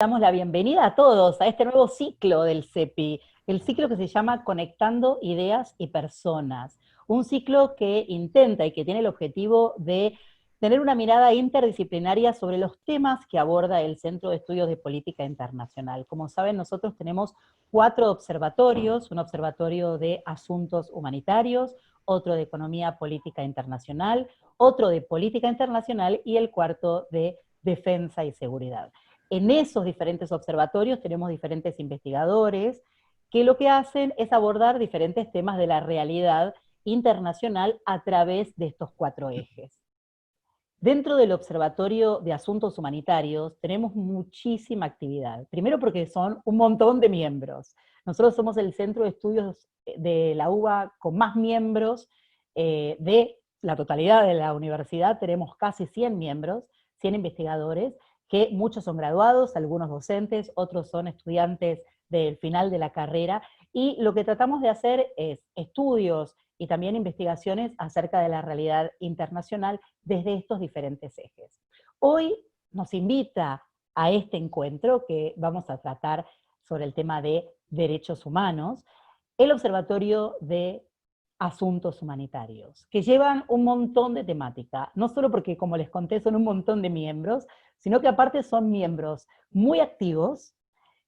Damos la bienvenida a todos a este nuevo ciclo del CEPI, el ciclo que se llama Conectando Ideas y Personas, un ciclo que intenta y que tiene el objetivo de tener una mirada interdisciplinaria sobre los temas que aborda el Centro de Estudios de Política Internacional. Como saben, nosotros tenemos 4 observatorios, un observatorio de asuntos humanitarios, otro de economía política internacional, otro de política internacional y el cuarto de defensa y seguridad. En esos diferentes observatorios tenemos diferentes investigadores que lo que hacen es abordar diferentes temas de la realidad internacional a través de estos 4 ejes. Dentro del Observatorio de Asuntos Humanitarios tenemos muchísima actividad. Primero porque son un montón de miembros. Nosotros somos el centro de estudios de la UBA con más miembros de la totalidad de la universidad. Tenemos casi 100 miembros, 100 investigadores, que muchos son graduados, algunos docentes, otros son estudiantes del final de la carrera, y lo que tratamos de hacer es estudios y también investigaciones acerca de la realidad internacional desde estos diferentes ejes. Hoy nos invita a este encuentro que vamos a tratar sobre el tema de derechos humanos, el Observatorio de Asuntos Humanitarios, que llevan un montón de temática, no solo porque, como les conté, son un montón de miembros, sino que aparte son miembros muy activos,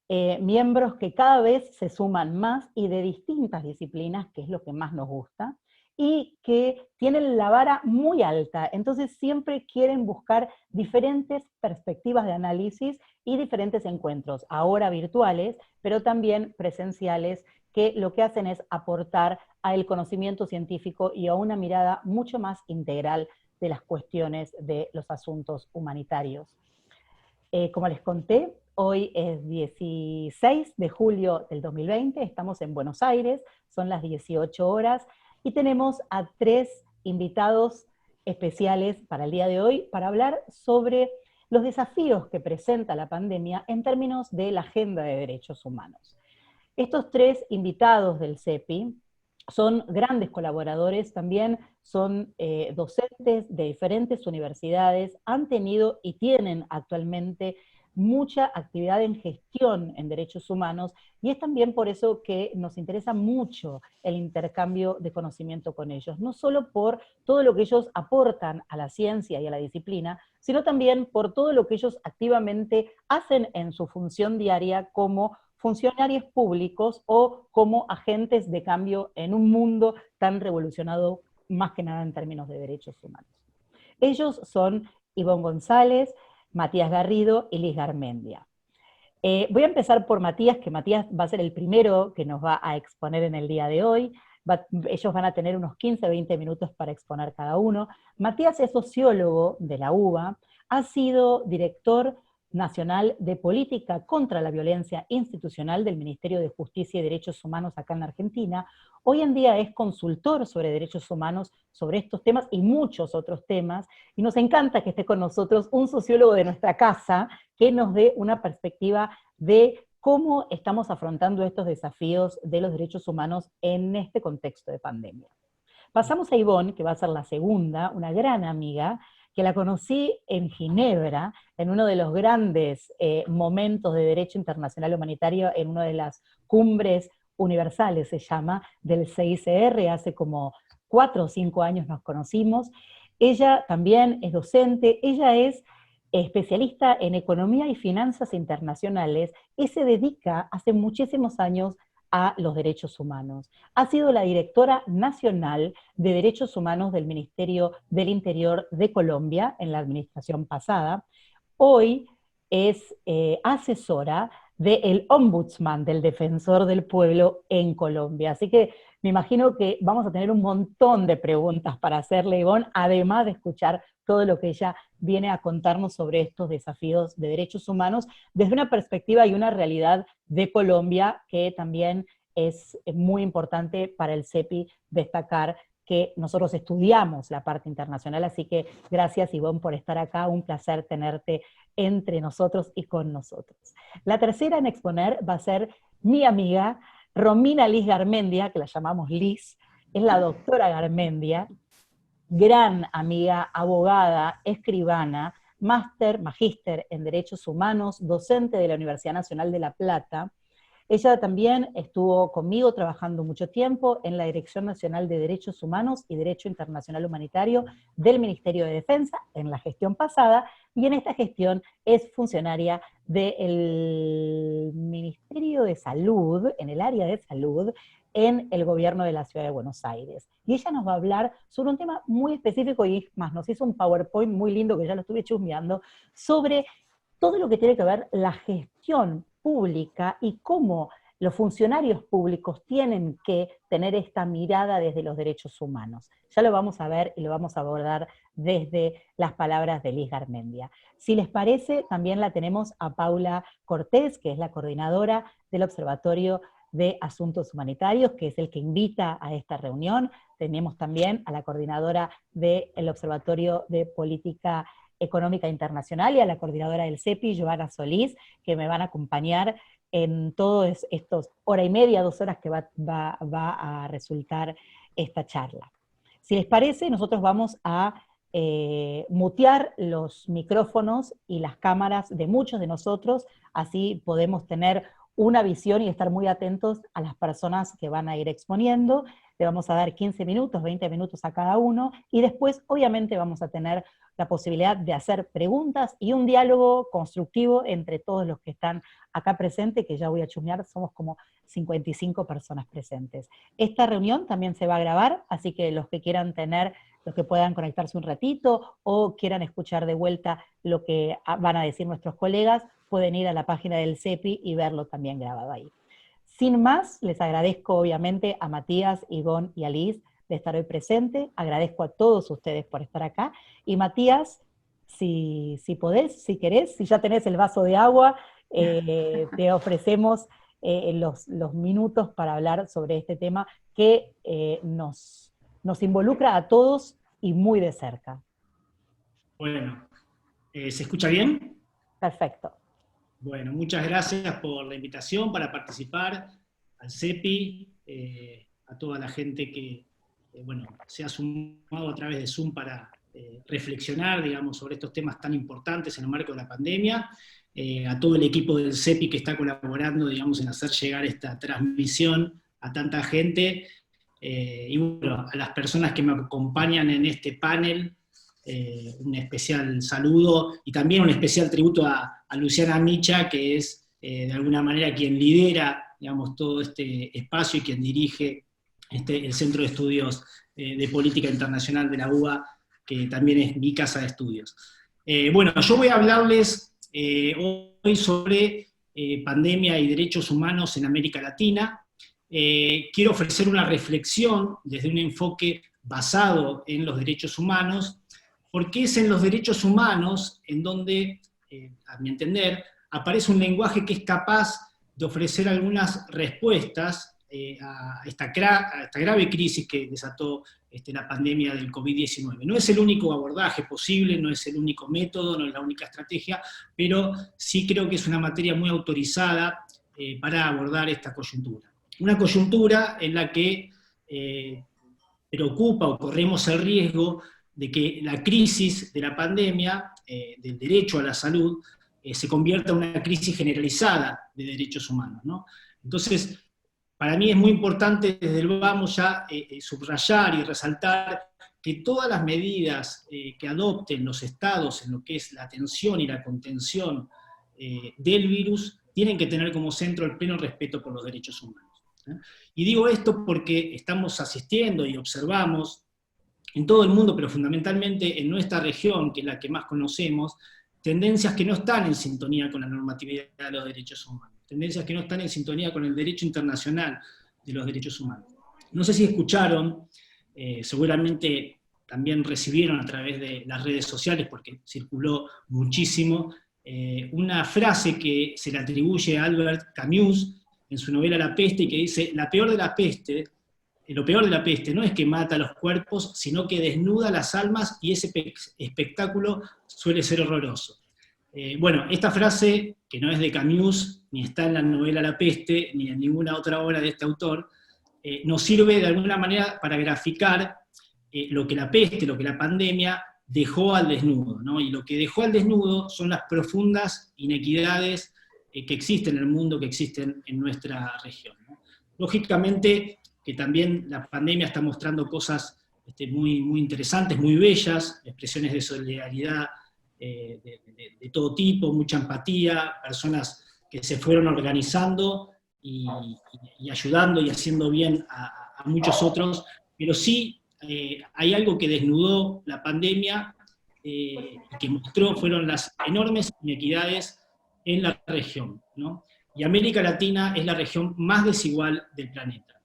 miembros que cada vez se suman más y de distintas disciplinas, que es lo que más nos gusta, y que tienen la vara muy alta, entonces siempre quieren buscar diferentes perspectivas de análisis y diferentes encuentros, ahora virtuales, pero también presenciales, que lo que hacen es aportar al conocimiento científico y a una mirada mucho más integral de las cuestiones de los asuntos humanitarios. Como les conté, hoy es 16 de julio del 2020, estamos en Buenos Aires, son las 18 horas, y tenemos a 3 invitados especiales para el día de hoy para hablar sobre los desafíos que presenta la pandemia en términos de la agenda de derechos humanos. Estos 3 invitados del CEPI son grandes colaboradores, también son docentes de diferentes universidades, han tenido y tienen actualmente mucha actividad en gestión en derechos humanos, y es también por eso que nos interesa mucho el intercambio de conocimiento con ellos, no solo por todo lo que ellos aportan a la ciencia y a la disciplina, sino también por todo lo que ellos activamente hacen en su función diaria como funcionarios públicos o como agentes de cambio en un mundo tan revolucionado, más que nada en términos de derechos humanos. Ellos son Ivonne González, Matías Garrido y Liz Garmendia. Voy a empezar por Matías, que Matías va a ser el primero que nos va a exponer en el día de hoy. Ellos van a tener unos 15 o 20 minutos para exponer cada uno. Matías es sociólogo de la UBA, ha sido director nacional de política contra la violencia institucional del Ministerio de Justicia y Derechos Humanos acá en Argentina. Hoy en día es consultor sobre derechos humanos, sobre estos temas y muchos otros temas, y nos encanta que esté con nosotros un sociólogo de nuestra casa que nos dé una perspectiva de cómo estamos afrontando estos desafíos de los derechos humanos en este contexto de pandemia. Pasamos a Ivonne, que va a ser la segunda, una gran amiga, que la conocí en Ginebra, en uno de los grandes momentos de derecho internacional humanitario, en una de las cumbres universales, se llama, del CICR, hace como 4 o 5 años nos conocimos. Ella también es docente, ella es especialista en economía y finanzas internacionales, y se dedica hace muchísimos años a los derechos humanos. Ha sido la directora nacional de Derechos Humanos del Ministerio del Interior de Colombia en la administración pasada. Hoy es asesora del Ombudsman, del Defensor del Pueblo en Colombia. Así que me imagino que vamos a tener un montón de preguntas para hacerle, Ivonne, además de escuchar todo lo que ella viene a contarnos sobre estos desafíos de derechos humanos desde una perspectiva y una realidad de Colombia que también es muy importante para el CEPI destacar que nosotros estudiamos la parte internacional, así que gracias, Ivonne, por estar acá, un placer tenerte entre nosotros y con nosotros. La tercera en exponer va a ser mi amiga Romina Liz Garmendia, que la llamamos Liz, es la doctora Garmendia, gran amiga, abogada, escribana, magíster en Derechos Humanos, docente de la Universidad Nacional de La Plata. Ella también estuvo conmigo trabajando mucho tiempo en la Dirección Nacional de Derechos Humanos y Derecho Internacional Humanitario del Ministerio de Defensa, en la gestión pasada, y en esta gestión es funcionaria del Ministerio de Salud, en el área de salud, en el gobierno de la Ciudad de Buenos Aires. Y ella nos va a hablar sobre un tema muy específico, y más, nos hizo un PowerPoint muy lindo, que ya lo estuve chusmeando, sobre todo lo que tiene que ver la gestión pública y cómo los funcionarios públicos tienen que tener esta mirada desde los derechos humanos. Ya lo vamos a ver y lo vamos a abordar desde las palabras de Liz Garmendia. Si les parece, también la tenemos a Paula Cortés, que es la coordinadora del Observatorio de Asuntos Humanitarios, que es el que invita a esta reunión. Tenemos también a la coordinadora del Observatorio de Política Económica Internacional y a la coordinadora del CEPI, Joana Solís, que me van a acompañar en todos estos hora y media, 2 horas que va a resultar esta charla. Si les parece, nosotros vamos a mutear los micrófonos y las cámaras de muchos de nosotros, así podemos tener una visión y estar muy atentos a las personas que van a ir exponiendo. Le vamos a dar 15 minutos, 20 minutos a cada uno, y después obviamente vamos a tener la posibilidad de hacer preguntas y un diálogo constructivo entre todos los que están acá presentes, que ya voy a chusmear, somos como 55 personas presentes. Esta reunión también se va a grabar, así que los que quieran tener, los que puedan conectarse un ratito, o quieran escuchar de vuelta lo que van a decir nuestros colegas, pueden ir a la página del CEPI y verlo también grabado ahí. Sin más, les agradezco obviamente a Matías, Ivonne y a Liz de estar hoy presente, agradezco a todos ustedes por estar acá, y Matías, si podés, si querés, si ya tenés el vaso de agua, te ofrecemos los minutos para hablar sobre este tema que nos involucra a todos y muy de cerca. Bueno, ¿se escucha bien? Perfecto. Bueno, muchas gracias por la invitación para participar, al CEPI, a toda la gente que se ha sumado a través de Zoom para reflexionar, digamos, sobre estos temas tan importantes en el marco de la pandemia, a todo el equipo del CEPI que está colaborando, digamos, en hacer llegar esta transmisión a tanta gente, y bueno, a las personas que me acompañan en este panel, un especial saludo y también un especial tributo a Luciana Micha, que es de alguna manera quien lidera, digamos, todo este espacio y quien dirige el Centro de Estudios de Política Internacional de la UBA, que también es mi casa de estudios. Bueno, yo voy a hablarles hoy sobre pandemia y derechos humanos en América Latina. Quiero ofrecer una reflexión desde un enfoque basado en los derechos humanos, porque es en los derechos humanos en donde, a mi entender, aparece un lenguaje que es capaz de ofrecer algunas respuestas a esta grave crisis que desató la pandemia del COVID-19. No es el único abordaje posible, no es el único método, no es la única estrategia, pero sí creo que es una materia muy autorizada para abordar esta coyuntura. Una coyuntura en la que preocupa o corremos el riesgo de que la crisis de la pandemia, del derecho a la salud, se convierta en una crisis generalizada de derechos humanos, ¿no? Entonces, para mí es muy importante desde el vamos ya subrayar y resaltar que todas las medidas que adopten los estados en lo que es la atención y la contención del virus tienen que tener como centro el pleno respeto por los derechos humanos, ¿eh? Y digo esto porque estamos asistiendo y observamos en todo el mundo, pero fundamentalmente en nuestra región, que es la que más conocemos, tendencias que no están en sintonía con la normatividad de los derechos humanos, tendencias que no están en sintonía con el derecho internacional de los derechos humanos. No sé si escucharon, seguramente también recibieron a través de las redes sociales, porque circuló muchísimo, una frase que se le atribuye a Albert Camus en su novela La peste, y que dice: lo peor de la peste no es que mata a los cuerpos, sino que desnuda las almas, y ese espectáculo suele ser horroroso. Bueno, esta frase, que no es de Camus, ni está en la novela La peste, ni en ninguna otra obra de este autor, nos sirve de alguna manera para graficar lo que la peste, lo que la pandemia dejó al desnudo, ¿no? Y lo que dejó al desnudo son las profundas inequidades que existen en el mundo, que existen en nuestra región, ¿no? Lógicamente que también la pandemia está mostrando cosas muy, muy interesantes, muy bellas, expresiones de solidaridad de todo tipo, mucha empatía, personas que se fueron organizando y ayudando y haciendo bien a muchos otros, pero sí hay algo que desnudó la pandemia y que mostró fueron las enormes inequidades en la región, ¿no? Y América Latina es la región más desigual del planeta.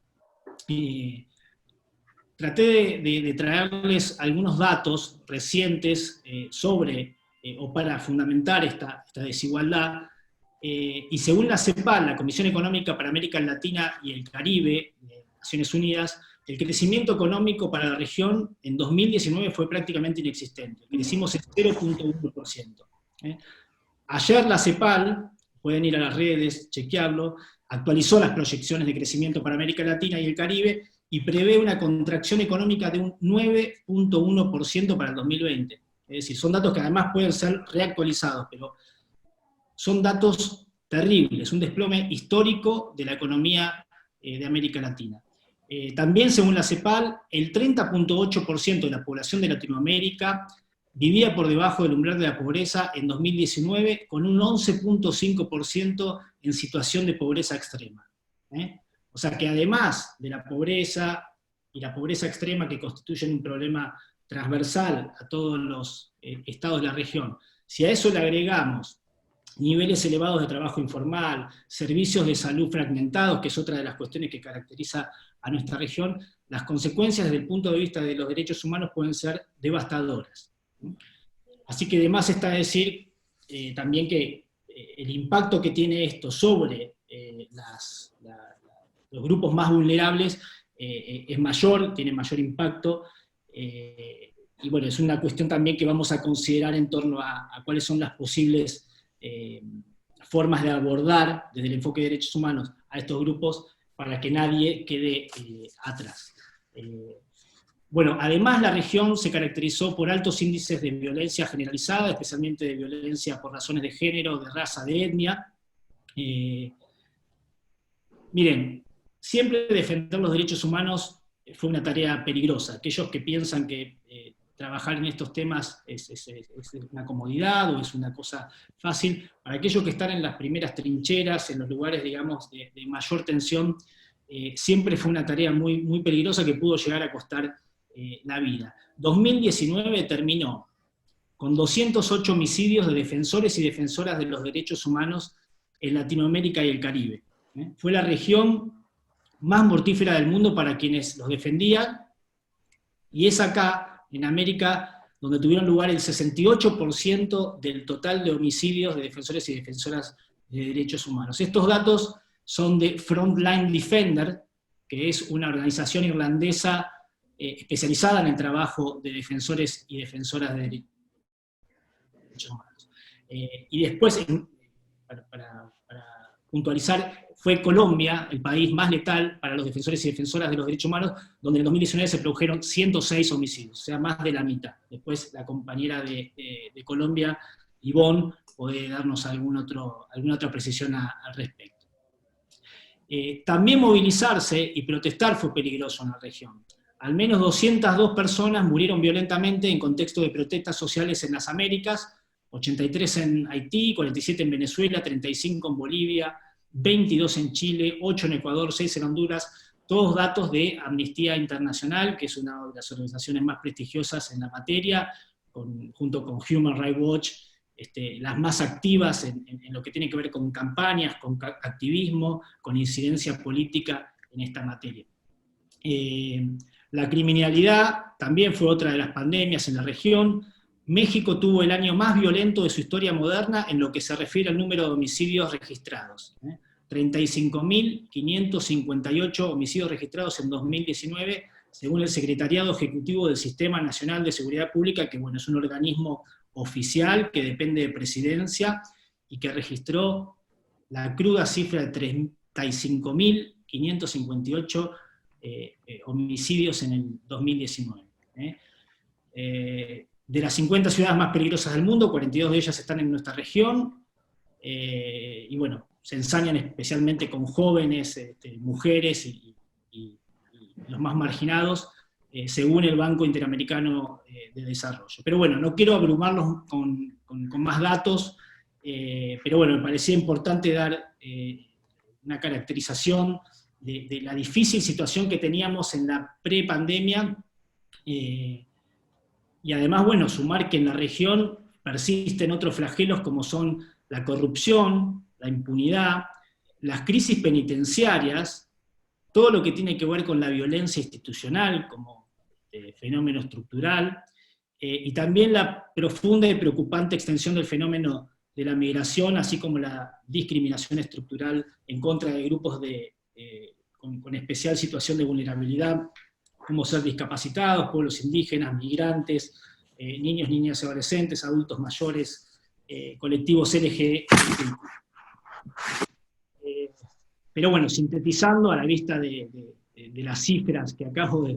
Traté de traerles algunos datos recientes sobre o para fundamentar esta desigualdad, y según la CEPAL, la Comisión Económica para América Latina y el Caribe de Naciones Unidas, el crecimiento económico para la región en 2019 fue prácticamente inexistente, crecimos el 0,1%. Ayer la CEPAL, pueden ir a las redes, chequearlo, actualizó las proyecciones de crecimiento para América Latina y el Caribe, y prevé una contracción económica de un 9,1% para el 2020. Es decir, son datos que además pueden ser reactualizados, pero son datos terribles, un desplome histórico de la economía de América Latina. También, según la CEPAL, el 30,8% de la población de Latinoamérica vivía por debajo del umbral de la pobreza en 2019, con un 11,5% en situación de pobreza extrema. O sea que además de la pobreza y la pobreza extrema, que constituyen un problema transversal a todos los estados de la región, si a eso le agregamos niveles elevados de trabajo informal, servicios de salud fragmentados, que es otra de las cuestiones que caracteriza a nuestra región, las consecuencias desde el punto de vista de los derechos humanos pueden ser devastadoras. Así que además está decir también que el impacto que tiene esto sobre los grupos más vulnerables es mayor, tiene mayor impacto, y bueno, es una cuestión también que vamos a considerar en torno a cuáles son las posibles formas de abordar desde el enfoque de derechos humanos a estos grupos para que nadie quede atrás. Bueno, además la región se caracterizó por altos índices de violencia generalizada, especialmente de violencia por razones de género, de raza, de etnia. Miren, siempre defender los derechos humanos fue una tarea peligrosa. Aquellos que piensan que trabajar en estos temas es una comodidad o es una cosa fácil, para aquellos que están en las primeras trincheras, en los lugares, digamos, de mayor tensión, siempre fue una tarea muy, muy peligrosa que pudo llegar a costar la vida. 2019 terminó con 208 homicidios de defensores y defensoras de los derechos humanos en Latinoamérica y el Caribe. Fue la región más mortífera del mundo para quienes los defendían, y es acá, en América, donde tuvieron lugar el 68% del total de homicidios de defensores y defensoras de derechos humanos. Estos datos son de Frontline Defender, que es una organización irlandesa especializada en el trabajo de defensores y defensoras de derechos humanos. Y después, para puntualizar, fue Colombia el país más letal para los defensores y defensoras de los derechos humanos, donde en el 2019 se produjeron 106 homicidios, o sea, más de la mitad. Después la compañera de Colombia, Ivonne, puede darnos alguna otra precisión al respecto. También movilizarse y protestar fue peligroso en la región. Al menos 202 personas murieron violentamente en contexto de protestas sociales en las Américas, 83 en Haití, 47 en Venezuela, 35 en Bolivia, 22 en Chile, 8 en Ecuador, 6 en Honduras, todos datos de Amnistía Internacional, que es una de las organizaciones más prestigiosas en la materia, junto con Human Rights Watch, las más activas en lo que tiene que ver con campañas, con activismo, con incidencia política en esta materia. La criminalidad también fue otra de las pandemias en la región. México tuvo el año más violento de su historia moderna en lo que se refiere al número de homicidios registrados. 35.558 homicidios registrados en 2019, según el Secretariado Ejecutivo del Sistema Nacional de Seguridad Pública, que bueno, es un organismo oficial que depende de Presidencia y que registró la cruda cifra de 35.558 homicidios en el 2019. de las 50 ciudades más peligrosas del mundo, 42 de ellas están en nuestra región, y bueno, se ensañan especialmente con jóvenes, mujeres y los más marginados, según el Banco Interamericano de Desarrollo. Pero bueno, no quiero abrumarlos con más datos, pero bueno, me parecía importante dar una caracterización de la difícil situación que teníamos en la prepandemia, y además, bueno, sumar que en la región persisten otros flagelos como son la corrupción, la impunidad, las crisis penitenciarias, todo lo que tiene que ver con la violencia institucional como fenómeno estructural, y también la profunda y preocupante extensión del fenómeno de la migración, así como la discriminación estructural en contra de grupos con especial situación de vulnerabilidad, como ser discapacitados, pueblos indígenas, migrantes, niños, niñas y adolescentes, adultos mayores, colectivos LGBTQ. Pero bueno, sintetizando a la vista de las cifras que acabo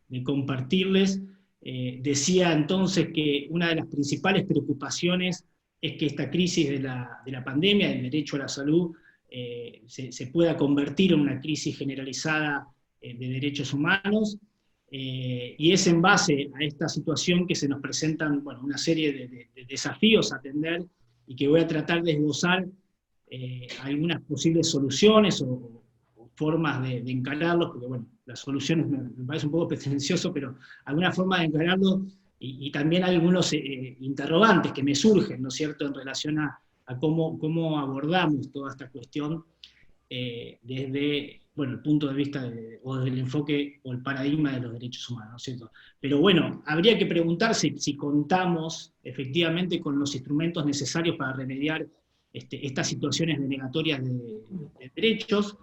de compartirles, decía entonces que una de las principales preocupaciones es que esta crisis de la pandemia, del derecho a la salud, se pueda convertir en una crisis generalizada de derechos humanos, y es en base a esta situación que se nos presentan, bueno, una serie de desafíos a atender, y que voy a tratar de esbozar algunas posibles soluciones o formas de encararlos, porque bueno, las soluciones me parece un poco pretencioso, pero alguna forma de encararlo, y también algunos interrogantes que me surgen, ¿no es cierto?, en relación a cómo abordamos toda esta cuestión desde, bueno, el punto de vista o desde el enfoque o el paradigma de los derechos humanos, ¿no es cierto? Pero bueno, habría que preguntarse si contamos efectivamente con los instrumentos necesarios para remediar estas situaciones denegatorias de derechos.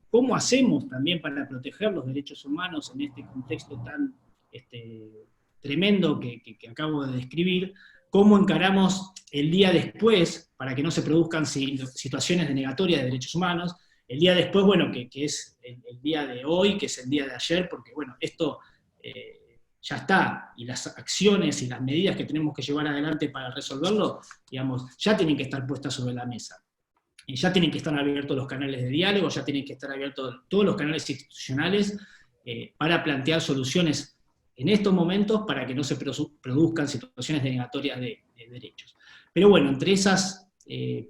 ¿Cómo hacemos también para proteger los derechos humanos en este contexto tan tremendo que acabo de describir? ¿Cómo encaramos el día después para que no se produzcan situaciones denegatorias de derechos humanos? El día después, bueno, que es el día de hoy, que es el día de ayer, porque bueno, esto ya está, y las acciones y las medidas que tenemos que llevar adelante para resolverlo, digamos, ya tienen que estar puestas sobre la mesa. Y ya tienen que estar abiertos los canales de diálogo, ya tienen que estar abiertos todos los canales institucionales para plantear soluciones en estos momentos para que no se produzcan situaciones denegatorias de derechos. Pero bueno, entre esas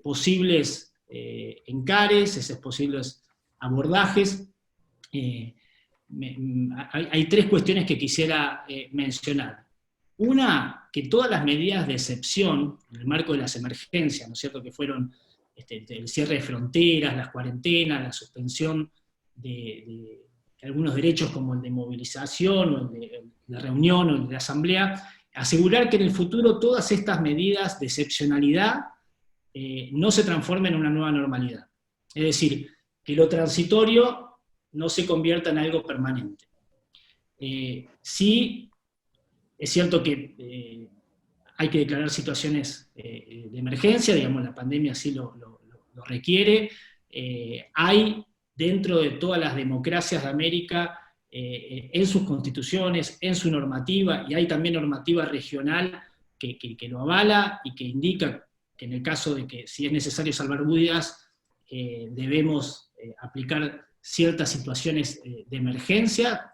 posibles encares, esos posibles abordajes, hay tres cuestiones que quisiera mencionar. Una, que todas las medidas de excepción, en el marco de las emergencias, ¿no es cierto?, que fueron el cierre de fronteras, las cuarentenas, la suspensión de algunos derechos como el de movilización, o el de la reunión, o el de la asamblea, asegurar que en el futuro todas estas medidas de excepcionalidad no se transformen en una nueva normalidad. Es decir, que lo transitorio no se convierta en algo permanente. Sí, es cierto que hay que declarar situaciones de emergencia, digamos, la pandemia sí lo requiere. Hay dentro de todas las democracias de América, en sus constituciones, en su normativa, y hay también normativa regional que lo avala y que indica que en el caso de que si es necesario salvar vidas, debemos aplicar ciertas situaciones de emergencia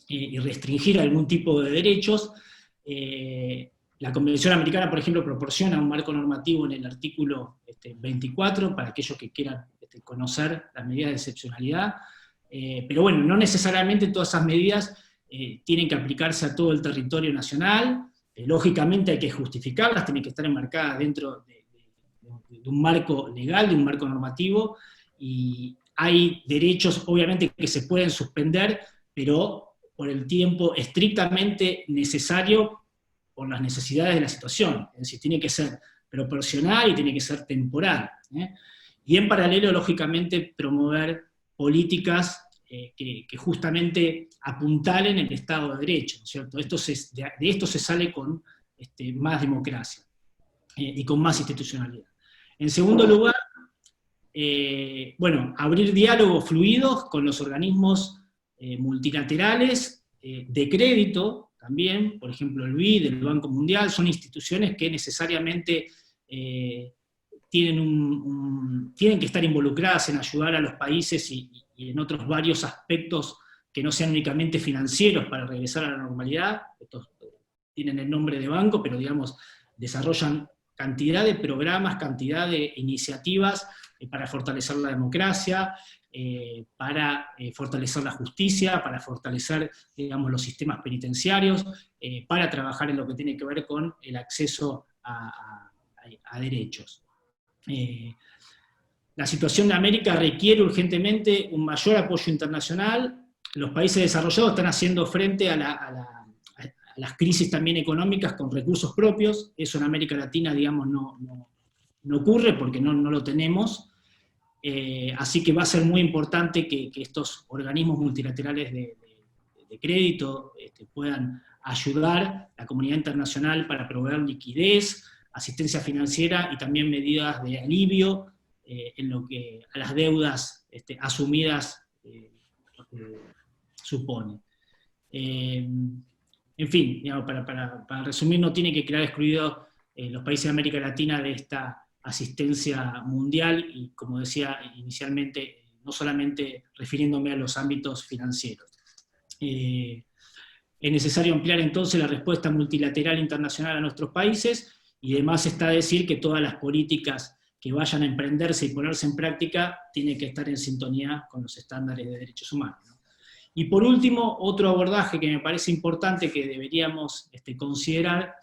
y restringir algún tipo de derechos. La Convención Americana, por ejemplo, proporciona un marco normativo en el artículo 24 para aquellos que quieran conocer las medidas de excepcionalidad, pero bueno, no necesariamente todas esas medidas tienen que aplicarse a todo el territorio nacional. Lógicamente hay que justificarlas, tienen que estar enmarcadas dentro de un marco legal, de un marco normativo, y hay derechos obviamente que se pueden suspender, pero por el tiempo estrictamente necesario por las necesidades de la situación. Es decir, tiene que ser proporcional y tiene que ser temporal. Y en paralelo, lógicamente, promover políticas que justamente apuntalen el Estado de Derecho, ¿no es cierto? De esto se sale con más democracia y con más institucionalidad. En segundo lugar, bueno, abrir diálogos fluidos con los organismos multilaterales de crédito, también, por ejemplo el BID, el Banco Mundial, son instituciones que necesariamente tienen que estar involucradas en ayudar a los países y en otros varios aspectos que no sean únicamente financieros para regresar a la normalidad. Estos tienen el nombre de banco, pero digamos, desarrollan cantidad de programas, cantidad de iniciativas para fortalecer la democracia, para fortalecer la justicia, para fortalecer, digamos, los sistemas penitenciarios, para trabajar en lo que tiene que ver con el acceso a derechos. La situación de América requiere urgentemente un mayor apoyo internacional. Los países desarrollados están haciendo frente a las crisis también económicas con recursos propios. Eso en América Latina, digamos, no ocurre porque no lo tenemos. Así que va a ser muy importante que estos organismos multilaterales de crédito puedan ayudar a la comunidad internacional para proveer liquidez, asistencia financiera y también medidas de alivio en lo que a las deudas asumidas supone. En fin, digamos, para resumir, no tiene que quedar excluidos los países de América Latina de esta asistencia mundial, y como decía inicialmente, no solamente refiriéndome a los ámbitos financieros. Es necesario ampliar entonces la respuesta multilateral internacional a nuestros países, y además está a decir que todas las políticas que vayan a emprenderse y ponerse en práctica tienen que estar en sintonía con los estándares de derechos humanos, ¿no? Y por último, otro abordaje que me parece importante que deberíamos considerar,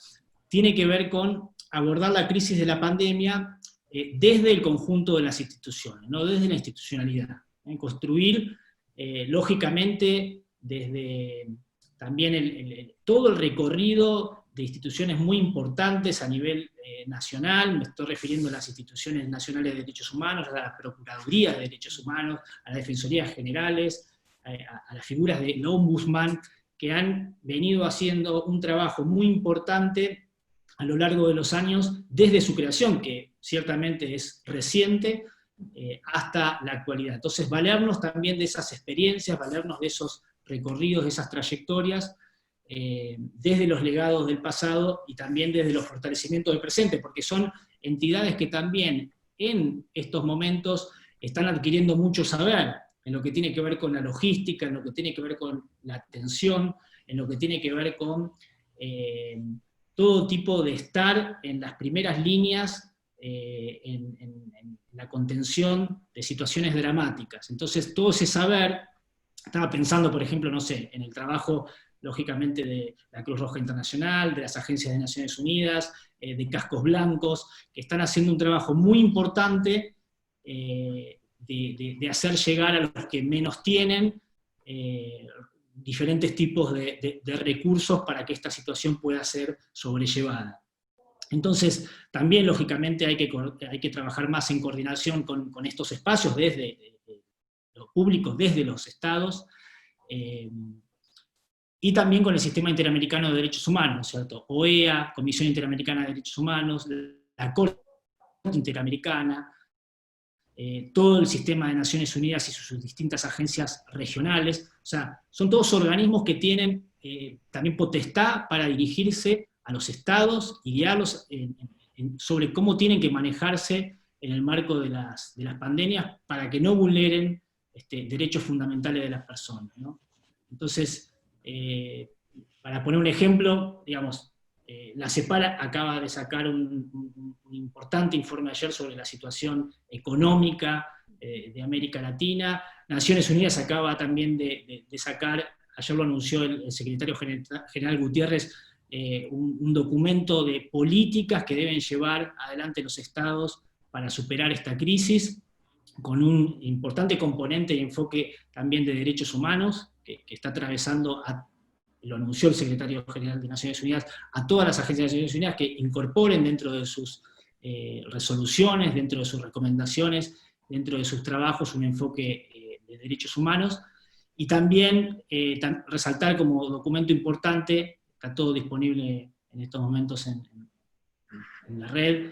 tiene que ver con abordar la crisis de la pandemia desde el conjunto de las instituciones, no desde la institucionalidad. Construir, lógicamente, desde también todo el recorrido de instituciones muy importantes a nivel nacional. Me estoy refiriendo a las instituciones nacionales de derechos humanos, a la Procuraduría de Derechos Humanos, a las Defensorías Generales, a las figuras del Ombudsman, que han venido haciendo un trabajo muy importante a lo largo de los años, desde su creación, que ciertamente es reciente, hasta la actualidad. Entonces, valernos también de esas experiencias, valernos de esos recorridos, de esas trayectorias, desde los legados del pasado y también desde los fortalecimientos del presente, porque son entidades que también en estos momentos están adquiriendo mucho saber, en lo que tiene que ver con la logística, en lo que tiene que ver con la atención, en lo que tiene que ver con todo tipo de estar en las primeras líneas en la contención de situaciones dramáticas. Entonces, todo ese saber, estaba pensando, por ejemplo, no sé, en el trabajo, lógicamente, de la Cruz Roja Internacional, de las agencias de Naciones Unidas, de Cascos Blancos, que están haciendo un trabajo muy importante de hacer llegar a los que menos tienen diferentes tipos de recursos para que esta situación pueda ser sobrellevada. Entonces, también lógicamente hay que trabajar más en coordinación con estos espacios, desde los públicos, desde los estados, y también con el Sistema Interamericano de Derechos Humanos, ¿cierto? OEA, Comisión Interamericana de Derechos Humanos, la Corte Interamericana, todo el sistema de Naciones Unidas y sus distintas agencias regionales. O sea, son todos organismos que tienen también potestad para dirigirse a los estados y guiarlos sobre cómo tienen que manejarse en el marco de las pandemias para que no vulneren derechos fundamentales de las personas, ¿no? Entonces, para poner un ejemplo, digamos, la CEPAL acaba de sacar un importante informe ayer sobre la situación económica de América Latina. Naciones Unidas acaba también de sacar, ayer lo anunció el secretario general Gutiérrez, un documento de políticas que deben llevar adelante los estados para superar esta crisis, con un importante componente y enfoque también de derechos humanos, que está atravesando lo anunció el secretario general de Naciones Unidas, a todas las agencias de Naciones Unidas que incorporen dentro de sus resoluciones, dentro de sus recomendaciones, dentro de sus trabajos, un enfoque de derechos humanos, y también resaltar como documento importante, está todo disponible en estos momentos en la red,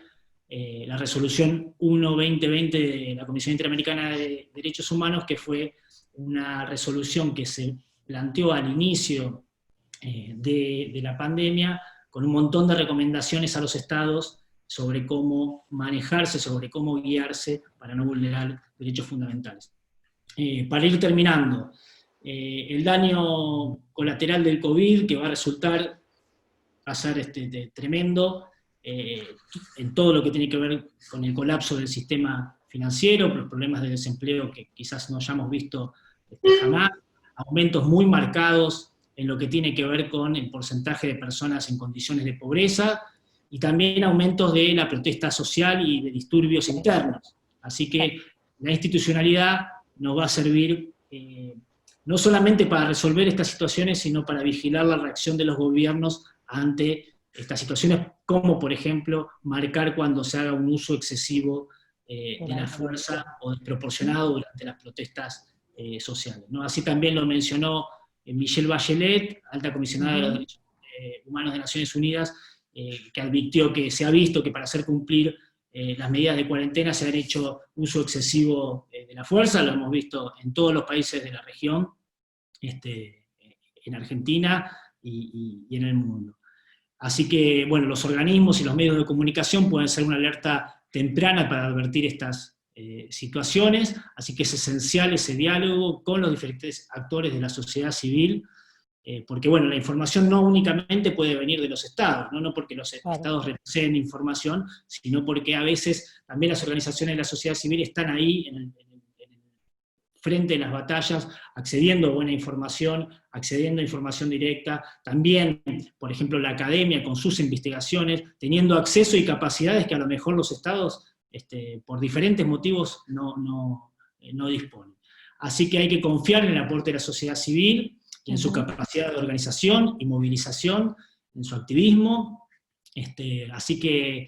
la resolución 1-2020 de la Comisión Interamericana de Derechos Humanos, que fue una resolución que se planteó al inicio de la pandemia, con un montón de recomendaciones a los estados sobre cómo manejarse, sobre cómo guiarse para no vulnerar derechos fundamentales. Para ir terminando, el daño colateral del COVID, que va a ser tremendo, en todo lo que tiene que ver con el colapso del sistema financiero, los problemas de desempleo que quizás no hayamos visto jamás, aumentos muy marcados en lo que tiene que ver con el porcentaje de personas en condiciones de pobreza, y también aumentos de la protesta social y de disturbios internos. Así que la institucionalidad nos va a servir no solamente para resolver estas situaciones, sino para vigilar la reacción de los gobiernos ante estas situaciones, como por ejemplo marcar cuando se haga un uso excesivo de la fuerza o desproporcionado durante las protestas sociales, ¿no? Así también lo mencionó Michelle Bachelet, alta comisionada de los Derechos Humanos de Naciones Unidas, que advirtió que se ha visto que para hacer cumplir las medidas de cuarentena se han hecho uso excesivo de la fuerza, lo hemos visto en todos los países de la región, en Argentina y en el mundo. Así que, bueno, los organismos y los medios de comunicación pueden ser una alerta temprana para advertir estas situaciones, así que es esencial ese diálogo con los diferentes actores de la sociedad civil, porque bueno, la información no únicamente puede venir de los estados, no porque los estados representen información, sino porque a veces también las organizaciones de la sociedad civil están ahí en el frente de las batallas, accediendo a buena información, accediendo a información directa, también, por ejemplo, la academia con sus investigaciones, teniendo acceso y capacidades que a lo mejor los estados, por diferentes motivos, no disponen. Así que hay que confiar en el aporte de la sociedad civil, y en su capacidad de organización y movilización, en su activismo. Así que,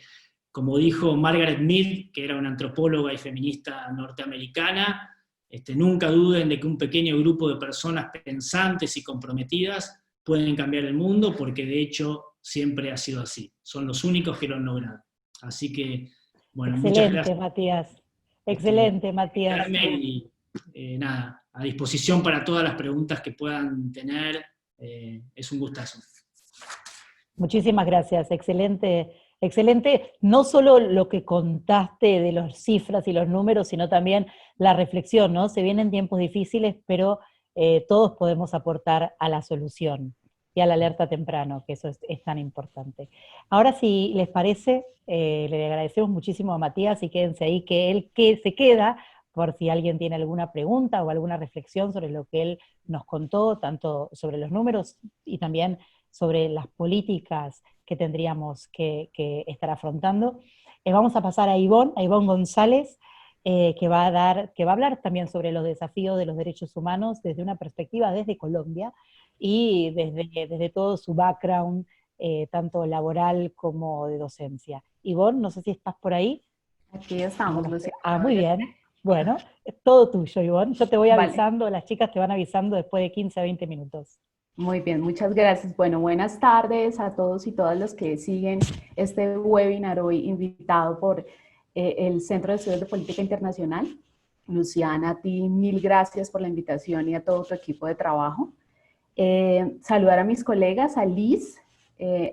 como dijo Margaret Mead, que era una antropóloga y feminista norteamericana, nunca duden de que un pequeño grupo de personas pensantes y comprometidas pueden cambiar el mundo, porque de hecho siempre ha sido así. Son los únicos que lo han logrado. Así que, bueno, muchas gracias. Matías. Excelente, Matías. Y nada, a disposición para todas las preguntas que puedan tener. Es un gustazo. Muchísimas gracias, excelente, excelente. No solo lo que contaste de las cifras y los números, sino también la reflexión, ¿no? Se vienen tiempos difíciles, pero todos podemos aportar a la solución y a la alerta temprano, que eso es tan importante. Ahora, si les parece, le agradecemos muchísimo a Matías, y quédense ahí, que él se queda, por si alguien tiene alguna pregunta o alguna reflexión sobre lo que él nos contó, tanto sobre los números y también sobre las políticas que tendríamos que estar afrontando. Vamos a pasar a Ivonne González, que va a hablar también sobre los desafíos de los derechos humanos desde una perspectiva desde Colombia y desde todo su background, tanto laboral como de docencia. Ivonne, no sé si estás por ahí. Aquí estamos, Lucía. Muy bien. Bueno, es todo tuyo, Ivonne. Yo te voy avisando, las chicas te van avisando después de 15 a 20 minutos. Muy bien, muchas gracias. Bueno, buenas tardes a todos y todas los que siguen este webinar hoy invitado por el Centro de Estudios de Política Internacional. Luciana, a ti mil gracias por la invitación y a todo tu equipo de trabajo. Saludar a mis colegas, a Liz,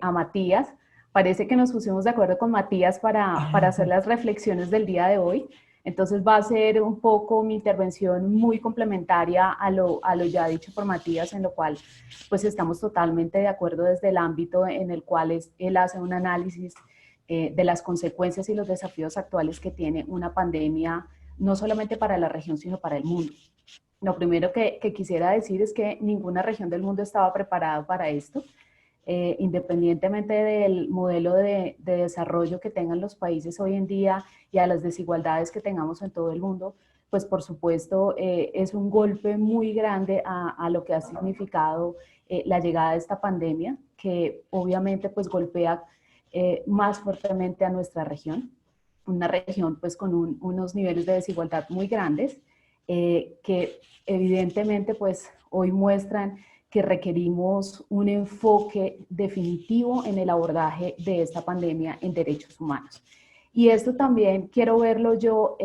a Matías. Parece que nos pusimos de acuerdo con Matías para hacer las reflexiones del día de hoy. Entonces va a ser un poco mi intervención muy complementaria a lo ya dicho por Matías, en lo cual pues estamos totalmente de acuerdo desde el ámbito en el cual él hace un análisis de las consecuencias y los desafíos actuales que tiene una pandemia, no solamente para la región, sino para el mundo. Lo primero que quisiera decir es que ninguna región del mundo estaba preparada para esto. Independientemente del modelo de desarrollo que tengan los países hoy en día y a las desigualdades que tengamos en todo el mundo, pues por supuesto es un golpe muy grande a lo que ha significado la llegada de esta pandemia, que obviamente pues golpea más fuertemente a nuestra región, una región pues con unos niveles de desigualdad muy grandes, que evidentemente pues hoy muestran que requerimos un enfoque definitivo en el abordaje de esta pandemia en derechos humanos. Y esto también quiero verlo yo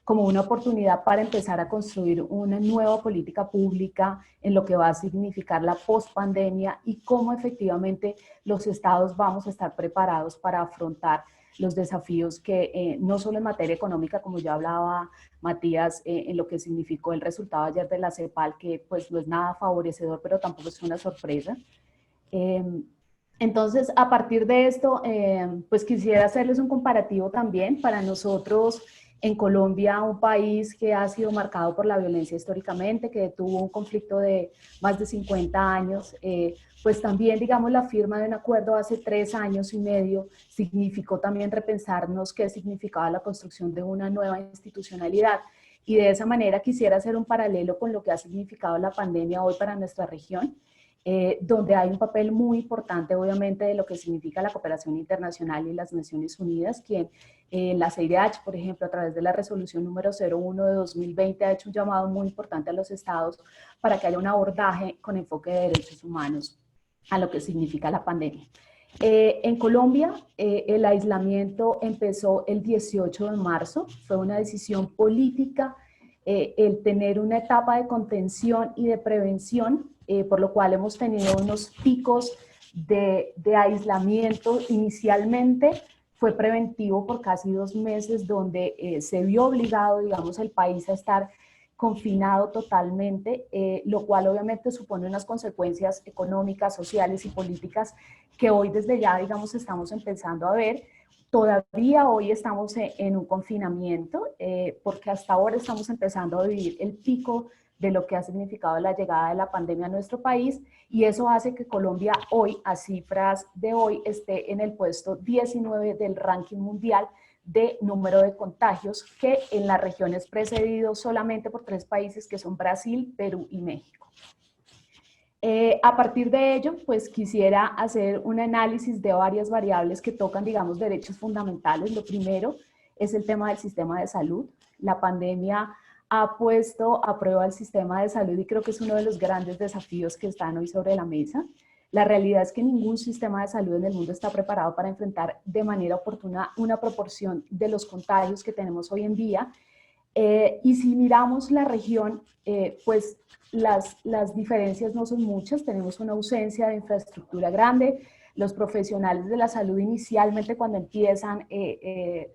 como una oportunidad para empezar a construir una nueva política pública en lo que va a significar la pospandemia y cómo efectivamente los estados vamos a estar preparados para afrontar los desafíos que no solo en materia económica, como ya hablaba Matías, en lo que significó el resultado ayer de la CEPAL, que pues no es nada favorecedor, pero tampoco es una sorpresa. Entonces, a partir de esto, pues quisiera hacerles un comparativo también para nosotros en Colombia, un país que ha sido marcado por la violencia históricamente, que tuvo un conflicto de más de 50 años, pues también, digamos, la firma de un acuerdo hace 3 años y medio significó también repensarnos qué significaba la construcción de una nueva institucionalidad. Y de esa manera quisiera hacer un paralelo con lo que ha significado la pandemia hoy para nuestra región, donde hay un papel muy importante, obviamente, de lo que significa la cooperación internacional y las Naciones Unidas, quien la CIDH, por ejemplo, a través de la resolución número 01 de 2020, ha hecho un llamado muy importante a los estados para que haya un abordaje con enfoque de derechos humanos a lo que significa la pandemia. En Colombia, el aislamiento empezó el 18 de marzo, fue una decisión política el tener una etapa de contención y de prevención, por lo cual hemos tenido unos picos de aislamiento. Inicialmente fue preventivo por casi 2 meses, donde se vio obligado, digamos, el país a estar confinado totalmente, lo cual obviamente supone unas consecuencias económicas, sociales y políticas que hoy desde ya, digamos, estamos empezando a ver. Todavía hoy estamos en un confinamiento, porque hasta ahora estamos empezando a vivir el pico de lo que ha significado la llegada de la pandemia a nuestro país, y eso hace que Colombia hoy, a cifras de hoy, esté en el puesto 19 del ranking mundial de número de contagios, que en la región es precedido solamente por 3 países, que son Brasil, Perú y México. A partir de ello, pues quisiera hacer un análisis de varias variables que tocan, digamos, derechos fundamentales. Lo primero es el tema del sistema de salud. La pandemia ha puesto a prueba el sistema de salud y creo que es uno de los grandes desafíos que están hoy sobre la mesa. La realidad es que ningún sistema de salud en el mundo está preparado para enfrentar de manera oportuna una proporción de los contagios que tenemos hoy en día. Y si miramos la región, pues las diferencias no son muchas. Tenemos una ausencia de infraestructura grande. Los profesionales de la salud inicialmente, cuando empiezan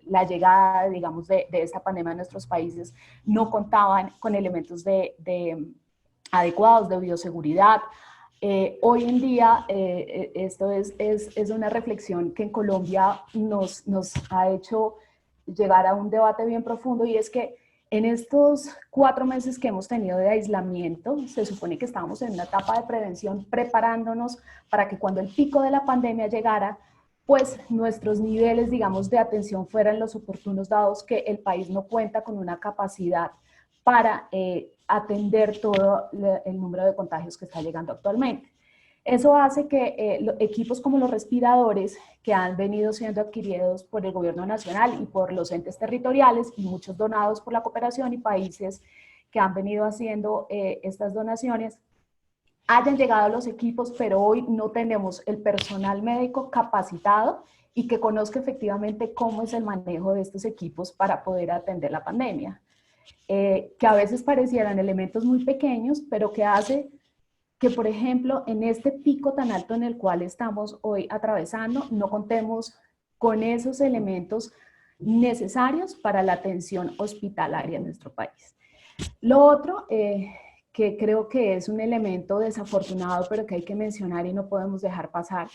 la llegada, digamos, de esta pandemia a nuestros países, no contaban con elementos adecuados de bioseguridad. Hoy en día, esto es una reflexión que en Colombia nos ha hecho llegar a un debate bien profundo, y es que en estos 4 meses que hemos tenido de aislamiento, se supone que estábamos en una etapa de prevención preparándonos para que cuando el pico de la pandemia llegara, pues nuestros niveles, digamos, de atención fueran los oportunos, dados que el país no cuenta con una capacidad para atender todo el número de contagios que está llegando actualmente. Eso hace que equipos como los respiradores, que han venido siendo adquiridos por el gobierno nacional y por los entes territoriales, y muchos donados por la cooperación y países que han venido haciendo estas donaciones, hayan llegado a los equipos, pero hoy no tenemos el personal médico capacitado y que conozca efectivamente cómo es el manejo de estos equipos para poder atender la pandemia. Que a veces parecieran elementos muy pequeños, pero que hace que, por ejemplo, en este pico tan alto en el cual estamos hoy atravesando, no contemos con esos elementos necesarios para la atención hospitalaria en nuestro país. Lo otro, que creo que es un elemento desafortunado, pero que hay que mencionar y no podemos dejar pasar,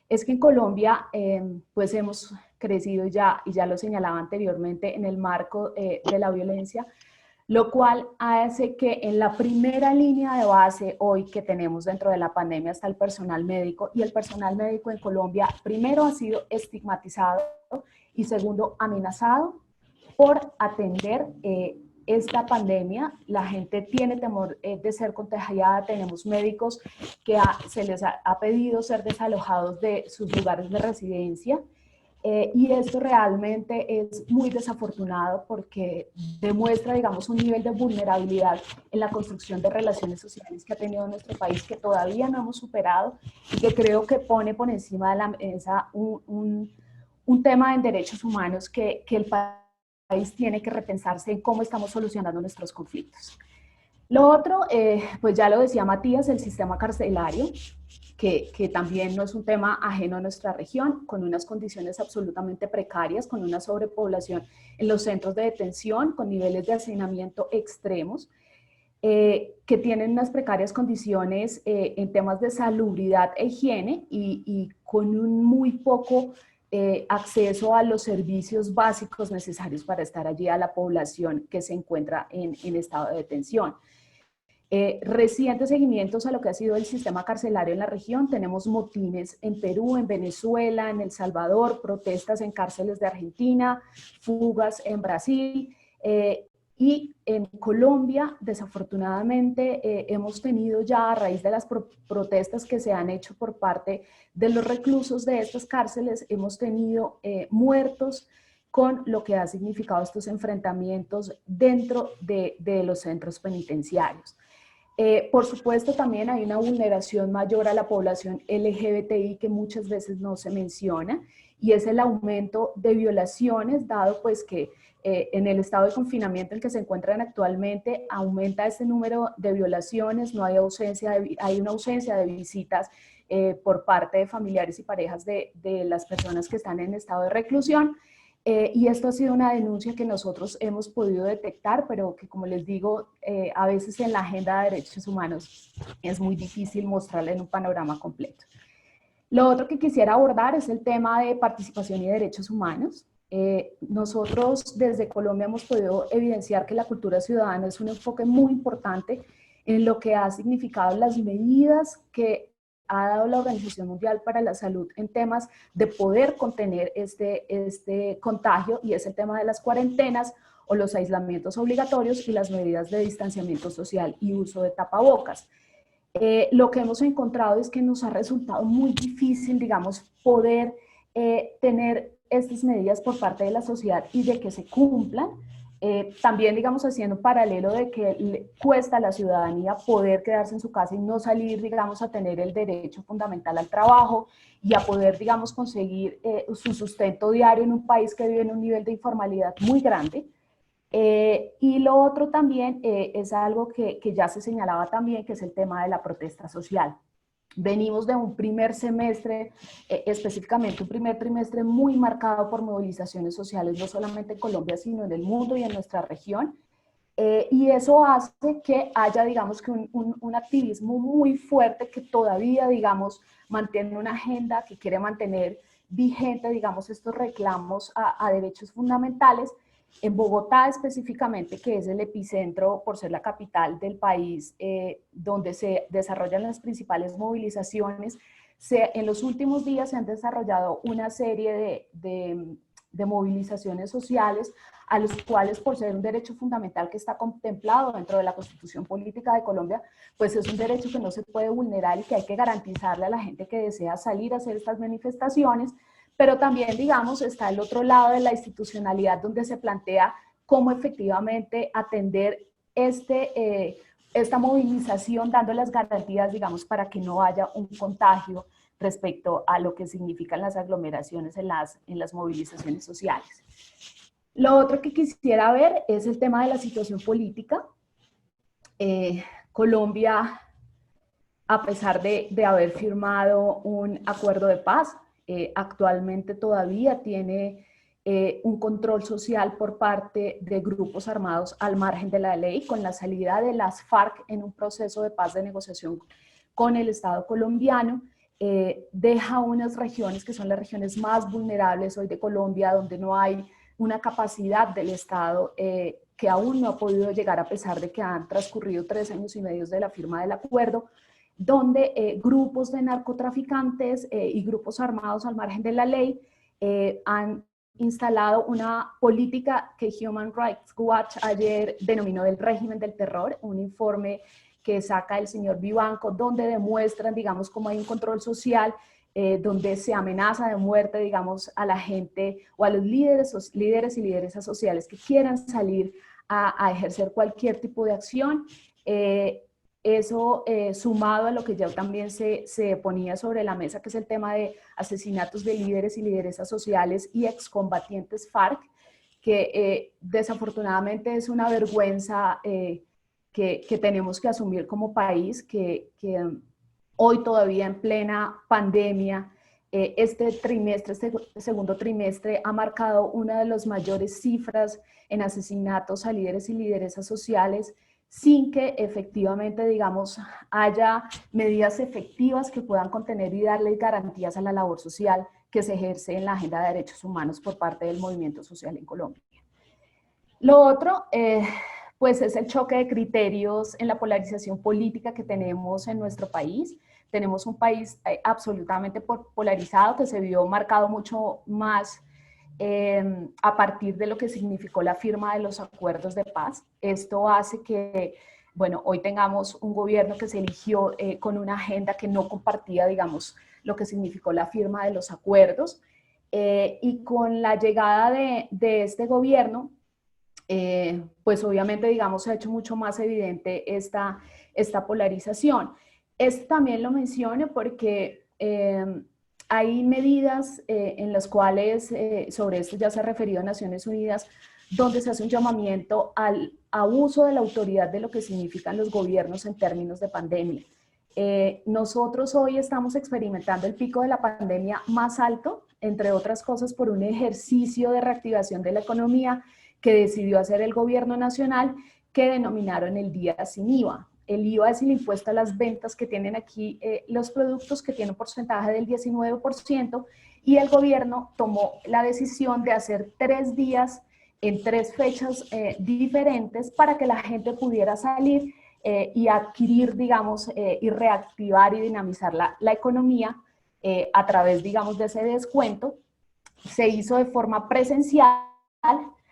es que en Colombia, pues hemos crecido ya, y ya lo señalaba anteriormente, en el marco de la violencia, lo cual hace que en la primera línea de base hoy que tenemos dentro de la pandemia está el personal médico, y el personal médico en Colombia primero ha sido estigmatizado y segundo amenazado por atender esta pandemia. La gente tiene temor de ser contagiada. Tenemos médicos que se les ha pedido ser desalojados de sus lugares de residencia. Y esto realmente es muy desafortunado porque demuestra, digamos, un nivel de vulnerabilidad en la construcción de relaciones sociales que ha tenido nuestro país, que todavía no hemos superado, y que creo que pone por encima de la mesa un tema en derechos humanos que el país tiene que repensarse en cómo estamos solucionando nuestros conflictos. Lo otro, pues ya lo decía Matías, el sistema carcelario, que también no es un tema ajeno a nuestra región, con unas condiciones absolutamente precarias, con una sobrepoblación en los centros de detención, con niveles de hacinamiento extremos, que tienen unas precarias condiciones en temas de salubridad e higiene y con un muy poco acceso a los servicios básicos necesarios para estar allí a la población que se encuentra en estado de detención. Recientes seguimientos a lo que ha sido el sistema carcelario en la región. Tenemos motines en Perú, en Venezuela, en El Salvador, protestas en cárceles de Argentina, fugas en Brasil. Y en Colombia, desafortunadamente, hemos tenido ya, a raíz de las protestas que se han hecho por parte de los reclusos de estas cárceles, hemos tenido muertos con lo que ha significado estos enfrentamientos dentro de los centros penitenciarios. Por supuesto, también hay una vulneración mayor a la población LGBTI que muchas veces no se menciona, y es el aumento de violaciones, dado pues que en el estado de confinamiento en que se encuentran actualmente aumenta este número de violaciones, no hay hay una ausencia de visitas por parte de familiares y parejas de las personas que están en estado de reclusión. Y esto ha sido una denuncia que nosotros hemos podido detectar, pero que, como les digo, a veces en la agenda de derechos humanos es muy difícil mostrarla en un panorama completo. Lo otro que quisiera abordar es el tema de participación y derechos humanos. Nosotros desde Colombia hemos podido evidenciar que la cultura ciudadana es un enfoque muy importante en lo que ha significado las medidas que ha dado la Organización Mundial para la Salud en temas de poder contener este contagio, y es el tema de las cuarentenas o los aislamientos obligatorios y las medidas de distanciamiento social y uso de tapabocas. Lo que hemos encontrado es que nos ha resultado muy difícil, digamos, poder tener estas medidas por parte de la sociedad y de que se cumplan. También, digamos, haciendo un paralelo de que le cuesta a la ciudadanía poder quedarse en su casa y no salir, digamos, a tener el derecho fundamental al trabajo y a poder, digamos, conseguir su sustento diario en un país que vive en un nivel de informalidad muy grande. Y lo otro también es algo que ya se señalaba también, que es el tema de la protesta social. Venimos de un primer semestre, específicamente un primer trimestre muy marcado por movilizaciones sociales, no solamente en Colombia, sino en el mundo y en nuestra región. Y eso hace que haya, digamos, que un activismo muy fuerte que todavía, digamos, mantiene una agenda que quiere mantener vigente, digamos, estos reclamos a derechos fundamentales. En Bogotá específicamente, que es el epicentro por ser la capital del país, donde se desarrollan las principales movilizaciones, en los últimos días se han desarrollado una serie de movilizaciones sociales a los cuales, por ser un derecho fundamental que está contemplado dentro de la Constitución Política de Colombia, pues es un derecho que no se puede vulnerar y que hay que garantizarle a la gente que desea salir a hacer estas manifestaciones. Pero también, digamos, está el otro lado de la institucionalidad, donde se plantea cómo efectivamente atender esta movilización, dando las garantías, digamos, para que no haya un contagio respecto a lo que significan las aglomeraciones en las movilizaciones sociales. Lo otro que quisiera ver es el tema de la situación política. Colombia, a pesar de haber firmado un acuerdo de paz, actualmente todavía tiene un control social por parte de grupos armados al margen de la ley, con la salida de las FARC en un proceso de paz de negociación con el Estado colombiano. Deja unas regiones que son las regiones más vulnerables hoy de Colombia, donde no hay una capacidad del Estado que aún no ha podido llegar, a pesar de que han transcurrido 3 años y medio de la firma del acuerdo, donde grupos de narcotraficantes y grupos armados al margen de la ley han instalado una política que Human Rights Watch ayer denominó del régimen del terror, un informe que saca el señor Vivanco, donde demuestran, digamos, cómo hay un control social, donde se amenaza de muerte, digamos, a la gente o a los líderes y lideresas sociales que quieran salir a ejercer cualquier tipo de acción. Eso sumado a lo que ya también se ponía sobre la mesa, que es el tema de asesinatos de líderes y lideresas sociales y excombatientes FARC, que desafortunadamente es una vergüenza que tenemos que asumir como país, que hoy todavía en plena pandemia, este trimestre, este segundo trimestre, ha marcado una de las mayores cifras en asesinatos a líderes y lideresas sociales, sin que efectivamente, digamos, haya medidas efectivas que puedan contener y darle garantías a la labor social que se ejerce en la agenda de derechos humanos por parte del movimiento social en Colombia. Lo otro, pues es el choque de criterios en la polarización política que tenemos en nuestro país. Tenemos un país absolutamente polarizado, que se vio marcado mucho más a partir de lo que significó la firma de los acuerdos de paz. Esto hace que, bueno, hoy tengamos un gobierno que se eligió con una agenda que no compartía, digamos, lo que significó la firma de los acuerdos. Y con la llegada de este gobierno, pues obviamente, digamos, se ha hecho mucho más evidente esta polarización. Esto también lo menciono porque hay medidas en las cuales, sobre esto ya se ha referido a Naciones Unidas, donde se hace un llamamiento al abuso de la autoridad de lo que significan los gobiernos en términos de pandemia. Nosotros hoy estamos experimentando el pico de la pandemia más alto, entre otras cosas por un ejercicio de reactivación de la economía que decidió hacer el gobierno nacional, que denominaron el día sin IVA. El IVA es el impuesto a las ventas que tienen aquí los productos, que tiene un porcentaje del 19%, y el gobierno tomó la decisión de hacer 3 días en 3 fechas diferentes para que la gente pudiera salir y adquirir, digamos, y reactivar y dinamizar la economía a través, digamos, de ese descuento. Se hizo de forma presencial,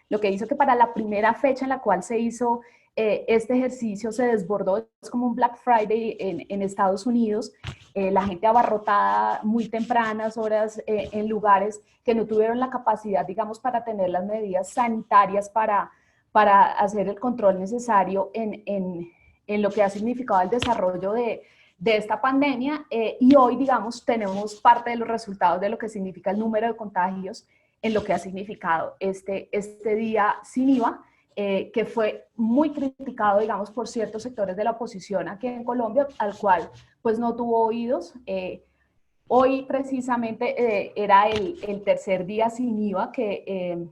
lo que hizo que para la primera fecha en la cual se hizo este ejercicio se desbordó. Es como un Black Friday en Estados Unidos, la gente abarrotada muy tempranas horas en lugares que no tuvieron la capacidad, digamos, para tener las medidas sanitarias para hacer el control necesario en lo que ha significado el desarrollo de esta pandemia, y hoy, digamos, tenemos parte de los resultados de lo que significa el número de contagios en lo que ha significado este día sin IVA, que fue muy criticado, digamos, por ciertos sectores de la oposición aquí en Colombia, al cual pues no tuvo oídos. Hoy precisamente era el tercer día sin IVA que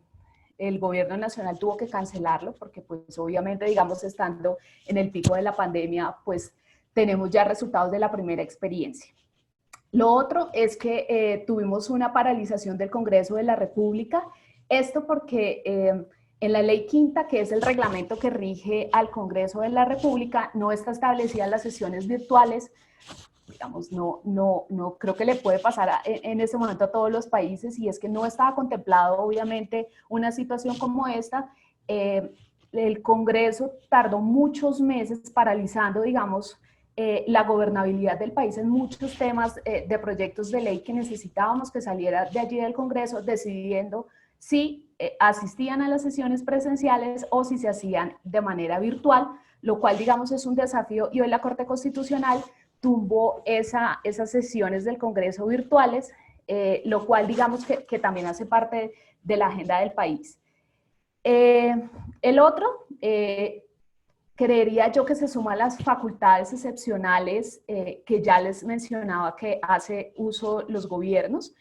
el gobierno nacional tuvo que cancelarlo, porque pues obviamente, digamos, estando en el pico de la pandemia, pues tenemos ya resultados de la primera experiencia. Lo otro es que tuvimos una paralización del Congreso de la República, esto porque en la ley quinta, que es el reglamento que rige al Congreso de la República, no está establecidas las sesiones virtuales. Digamos, no creo que le puede pasar en ese momento a todos los países, y es que no estaba contemplado, obviamente, una situación como esta. El Congreso tardó muchos meses paralizando, digamos, la gobernabilidad del país en muchos temas de proyectos de ley que necesitábamos que saliera de allí del Congreso, decidiendo si asistían a las sesiones presenciales o si se hacían de manera virtual, lo cual, digamos, es un desafío, y hoy la Corte Constitucional tumbó esas sesiones del Congreso virtuales, lo cual, digamos, que también hace parte de la agenda del país. El otro, creería yo que se suma a las facultades excepcionales que ya les mencionaba que hace uso los gobiernos.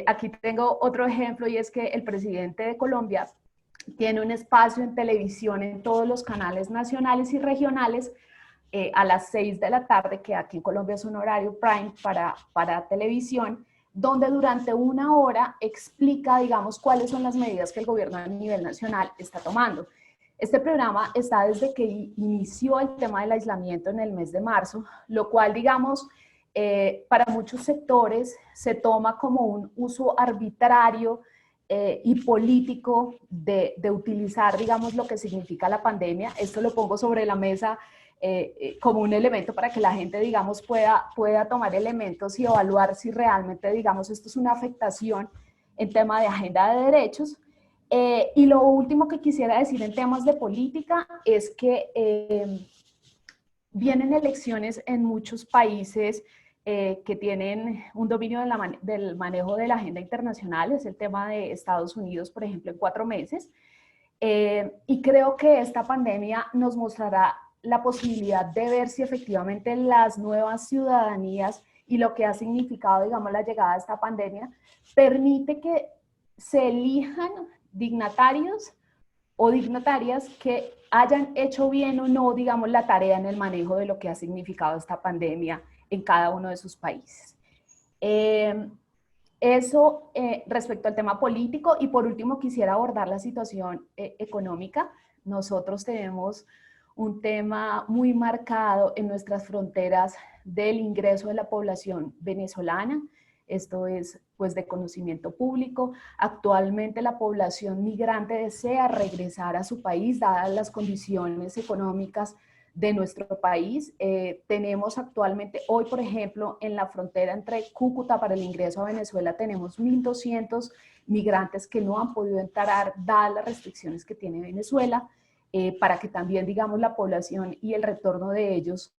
Aquí tengo otro ejemplo, y es que el presidente de Colombia tiene un espacio en televisión en todos los canales nacionales y regionales a las 6 de la tarde, que aquí en Colombia es un horario prime para televisión, donde durante 1 hora explica, digamos, cuáles son las medidas que el gobierno a nivel nacional está tomando. Este programa está desde que inició el tema del aislamiento en el mes de marzo, lo cual, digamos, para muchos sectores se toma como un uso arbitrario y político de utilizar, digamos, lo que significa la pandemia. Esto lo pongo sobre la mesa como un elemento para que la gente, digamos, pueda tomar elementos y evaluar si realmente, digamos, esto es una afectación en tema de agenda de derechos. Y lo último que quisiera decir en temas de política es que vienen elecciones en muchos países que tienen un dominio del manejo de la agenda internacional, es el tema de Estados Unidos, por ejemplo, en 4 meses. Y creo que esta pandemia nos mostrará la posibilidad de ver si efectivamente las nuevas ciudadanías y lo que ha significado, digamos, la llegada de esta pandemia, permite que se elijan dignatarios o dignatarias que hayan hecho bien o no, digamos, la tarea en el manejo de lo que ha significado esta pandemia en cada uno de sus países. Eso respecto al tema político. Y por último quisiera abordar la situación económica. Nosotros tenemos un tema muy marcado en nuestras fronteras del ingreso de la población venezolana. Esto es pues de conocimiento público. Actualmente la población migrante desea regresar a su país, dadas las condiciones económicas de nuestro país. Tenemos actualmente, hoy por ejemplo, en la frontera entre Cúcuta para el ingreso a Venezuela, tenemos 1.200 migrantes que no han podido entrar dadas las restricciones que tiene Venezuela, para que también, digamos, la población y el retorno de ellos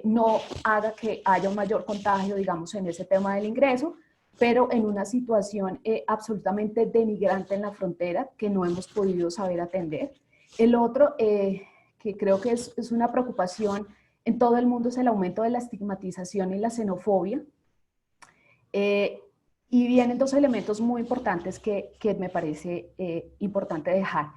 no haga que haya un mayor contagio, digamos, en ese tema del ingreso, pero en una situación absolutamente denigrante en la frontera que no hemos podido saber atender. El otro, que creo que es una preocupación en todo el mundo, es el aumento de la estigmatización y la xenofobia. Y vienen 2 elementos muy importantes que me parece importante dejar.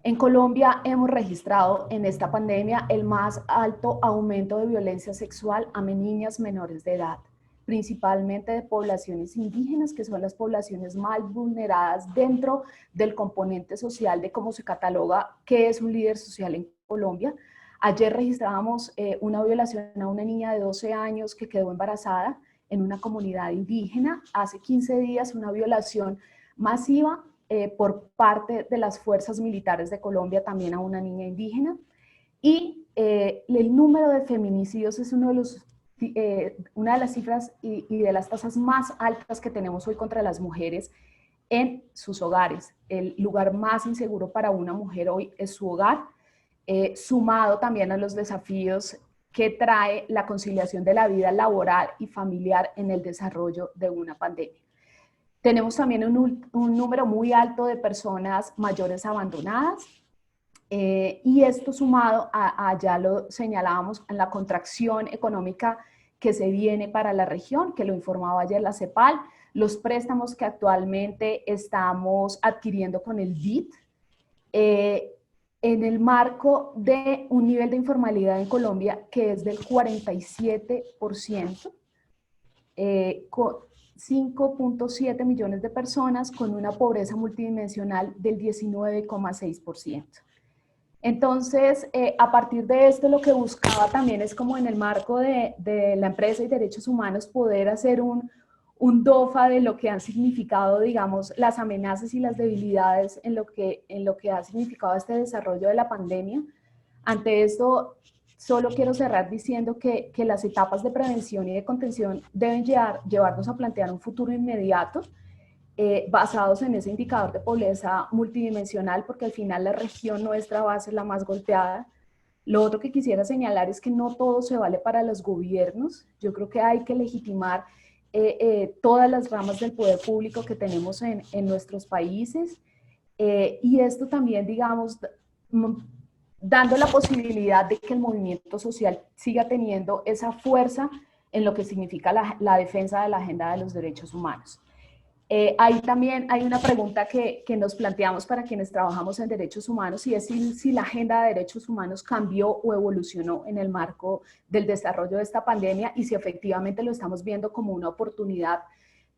En Colombia hemos registrado en esta pandemia el más alto aumento de violencia sexual a niñas menores de edad, principalmente de poblaciones indígenas, que son las poblaciones más vulneradas dentro del componente social de cómo se cataloga qué es un líder social en Colombia. Ayer registrábamos una violación a una niña de 12 años que quedó embarazada en una comunidad indígena. Hace 15 días una violación masiva por parte de las fuerzas militares de Colombia también a una niña indígena. Y el número de feminicidios es una de las cifras y de las tasas más altas que tenemos hoy contra las mujeres en sus hogares. El lugar más inseguro para una mujer hoy es su hogar, sumado también a los desafíos que trae la conciliación de la vida laboral y familiar en el desarrollo de una pandemia. Tenemos también un número muy alto de personas mayores abandonadas, y esto sumado a, ya lo señalábamos, en la contracción económica que se viene para la región, que lo informaba ayer la CEPAL, los préstamos que actualmente estamos adquiriendo con el BID, en el marco de un nivel de informalidad en Colombia que es del 47%, 5.7 millones de personas con una pobreza multidimensional del 19,6%. Entonces, a partir de esto, lo que buscaba también es, como en el marco de la empresa y derechos humanos, poder hacer un DOFA de lo que han significado, digamos, las amenazas y las debilidades en lo que ha significado este desarrollo de la pandemia. Ante esto, solo quiero cerrar diciendo que las etapas de prevención y de contención deben llevarnos a plantear un futuro inmediato, basados en ese indicador de pobreza multidimensional, porque al final la región nuestra va a ser la más golpeada. Lo otro que quisiera señalar es que no todo se vale para los gobiernos. Yo creo que hay que legitimar todas las ramas del poder público que tenemos en nuestros países, y esto también, digamos, dando la posibilidad de que el movimiento social siga teniendo esa fuerza en lo que significa la defensa de la agenda de los derechos humanos. Ahí también hay una pregunta que nos planteamos para quienes trabajamos en derechos humanos, y es si la agenda de derechos humanos cambió o evolucionó en el marco del desarrollo de esta pandemia, y si efectivamente lo estamos viendo como una oportunidad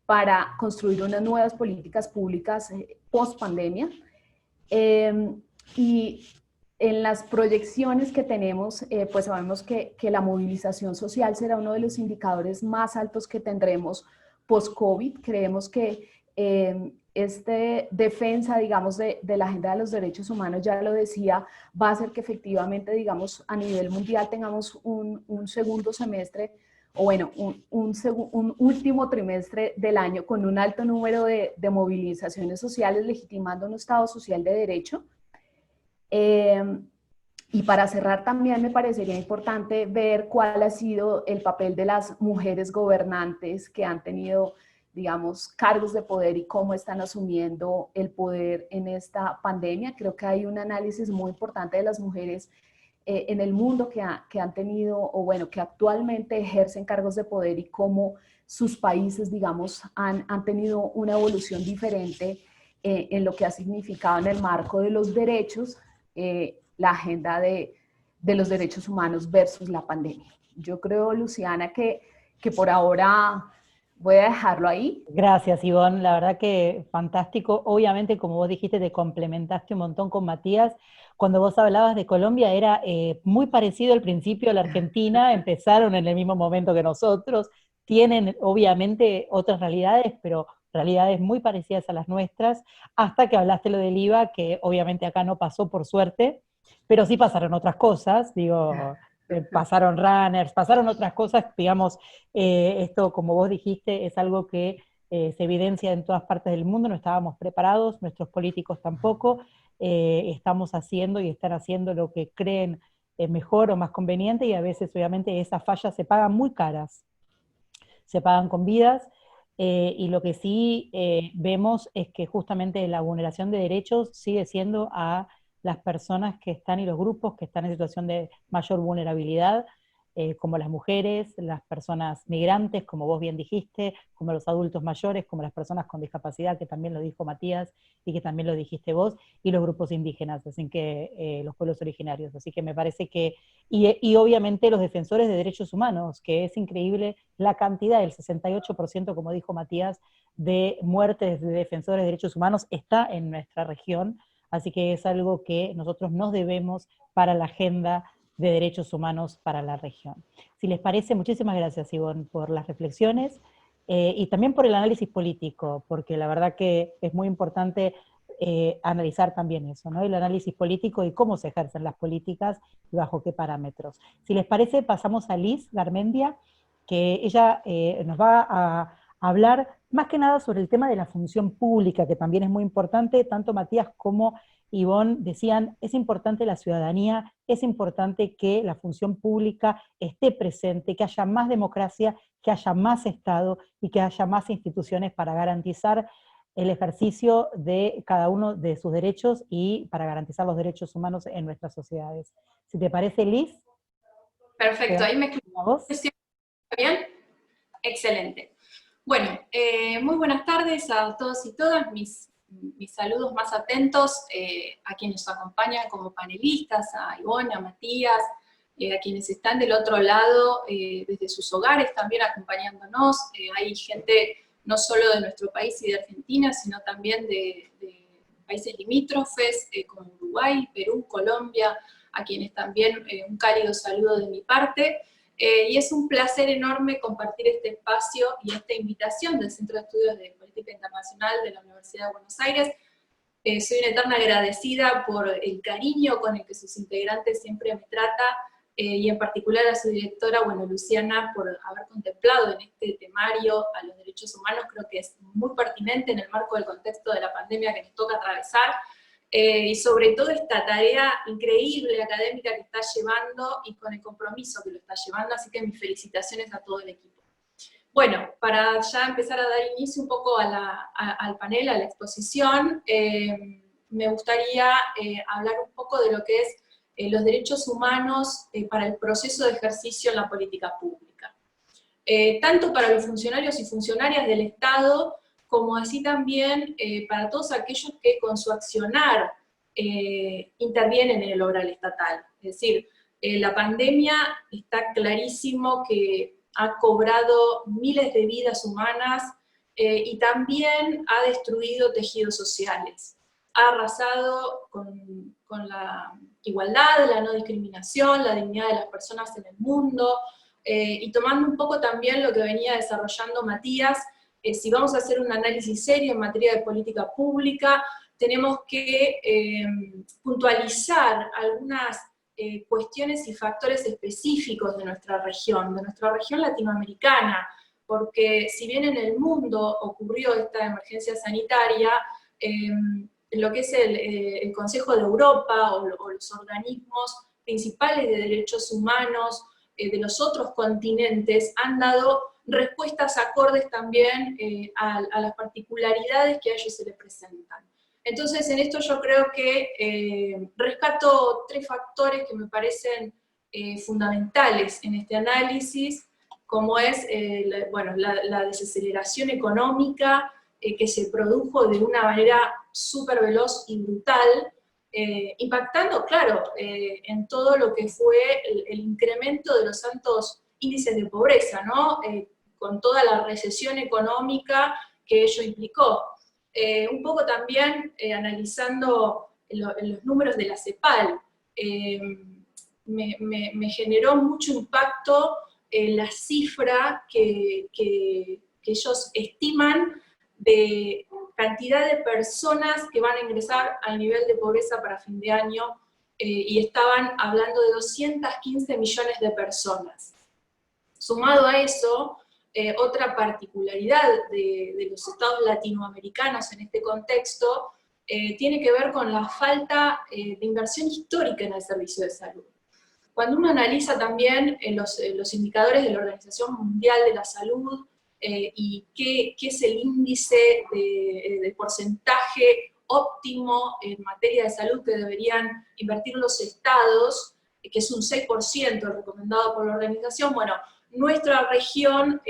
para construir unas nuevas políticas públicas post pandemia. Y en las proyecciones que tenemos, pues sabemos que la movilización social será uno de los indicadores más altos que tendremos post-COVID. Creemos que defensa, digamos, de la agenda de los derechos humanos, ya lo decía, va a hacer que efectivamente, digamos, a nivel mundial tengamos un segundo semestre, o bueno, un último trimestre del año con un alto número de movilizaciones sociales, legitimando un Estado social de derecho. Y para cerrar también me parecería importante ver cuál ha sido el papel de las mujeres gobernantes que han tenido, digamos, cargos de poder y cómo están asumiendo el poder en esta pandemia. Creo que hay un análisis muy importante de las mujeres en el mundo que han tenido, o bueno, que actualmente ejercen cargos de poder y cómo sus países, digamos, han tenido una evolución diferente en lo que ha significado en el marco de los derechos, la agenda de los derechos humanos versus la pandemia. Yo creo, Luciana, que por ahora voy a dejarlo ahí. Gracias, Ivonne. La verdad que fantástico. Obviamente, como vos dijiste, te complementaste un montón con Matías. Cuando vos hablabas de Colombia, era muy parecido al principio a la Argentina. Empezaron en el mismo momento que nosotros. Tienen, obviamente, otras realidades, pero realidades muy parecidas a las nuestras, hasta que hablaste lo del IVA, que obviamente acá no pasó por suerte, pero sí pasaron otras cosas, digo, pasaron runners, pasaron otras cosas, digamos, esto, como vos dijiste, es algo que se evidencia en todas partes del mundo, no estábamos preparados, nuestros políticos tampoco, estamos haciendo y están haciendo lo que creen mejor o más conveniente, y a veces obviamente esas fallas se pagan muy caras, se pagan con vidas, y lo que sí vemos es que justamente la vulneración de derechos sigue siendo a las personas que están y los grupos que están en situación de mayor vulnerabilidad, como las mujeres, las personas migrantes, como vos bien dijiste, como los adultos mayores, como las personas con discapacidad, que también lo dijo Matías y que también lo dijiste vos, y los grupos indígenas, así que los pueblos originarios. Así que me parece que, y obviamente los defensores de derechos humanos, que es increíble la cantidad, del 68%, como dijo Matías, de muertes de defensores de derechos humanos está en nuestra región, así que es algo que nosotros nos debemos para la agenda de derechos humanos para la región. Si les parece, muchísimas gracias, Ivonne, por las reflexiones y también por el análisis político, porque la verdad que es muy importante analizar también eso, ¿no? El análisis político y cómo se ejercen las políticas y bajo qué parámetros. Si les parece, pasamos a Liz Garmendia, que ella nos va a hablar más que nada sobre el tema de la función pública, que también es muy importante. Tanto Matías como Ivonne decían, es importante la ciudadanía, es importante que la función pública esté presente, que haya más democracia, que haya más Estado y que haya más instituciones para garantizar el ejercicio de cada uno de sus derechos y para garantizar los derechos humanos en nuestras sociedades. Si te parece, Liz. Perfecto, ahí me escuchas. ¿Bien? Excelente. Bueno, muy buenas tardes a todos y todas, mis saludos más atentos a quienes nos acompañan como panelistas, a Ivonne, a Matías, a quienes están del otro lado desde sus hogares también acompañándonos. Hay gente no solo de nuestro país y de Argentina, sino también de países limítrofes como Uruguay, Perú, Colombia, a quienes también un cálido saludo de mi parte. Y es un placer enorme compartir este espacio y esta invitación del Centro de Estudios de Política Internacional de la Universidad de Buenos Aires. Soy una eterna agradecida por el cariño con el que sus integrantes siempre me tratan, y en particular a su directora, bueno, Luciana, por haber contemplado en este temario a los derechos humanos. Creo que es muy pertinente en el marco del contexto de la pandemia que nos toca atravesar, y sobre todo esta tarea increíble académica que está llevando y con el compromiso que lo está llevando, así que mis felicitaciones a todo el equipo. Bueno, para ya empezar a dar inicio un poco al panel, a la exposición, me gustaría hablar un poco de lo que es los derechos humanos para el proceso de ejercicio en la política pública. Tanto para los funcionarios y funcionarias del Estado, como así también para todos aquellos que con su accionar intervienen en el obral estatal. Es decir, la pandemia está clarísimo que ha cobrado miles de vidas humanas y también ha destruido tejidos sociales. Ha arrasado con la igualdad, la no discriminación, la dignidad de las personas en el mundo, y tomando un poco también lo que venía desarrollando Matías, si vamos a hacer un análisis serio en materia de política pública, tenemos que puntualizar algunas cuestiones y factores específicos de nuestra región latinoamericana, porque si bien en el mundo ocurrió esta emergencia sanitaria, lo que es el Consejo de Europa o los organismos principales de derechos humanos de los otros continentes han dado respuestas acordes también a las particularidades que a ellos se les presentan. Entonces, en esto yo creo que rescato 3 factores que me parecen fundamentales en este análisis, como es la desaceleración económica que se produjo de una manera súper veloz y brutal, impactando, claro, en todo lo que fue el incremento de los altos índices de pobreza, ¿no? Con toda la recesión económica que ello implicó. Un poco también analizando los números de la CEPAL, me generó mucho impacto la cifra que ellos estiman de cantidad de personas que van a ingresar al nivel de pobreza para fin de año, y estaban hablando de 215 millones de personas. Sumado a eso, otra particularidad de los estados latinoamericanos en este contexto tiene que ver con la falta de inversión histórica en el servicio de salud. Cuando uno analiza también los indicadores de la Organización Mundial de la Salud y qué es el índice de porcentaje óptimo en materia de salud que deberían invertir los estados, que es un 6% recomendado por la organización, bueno, nuestra región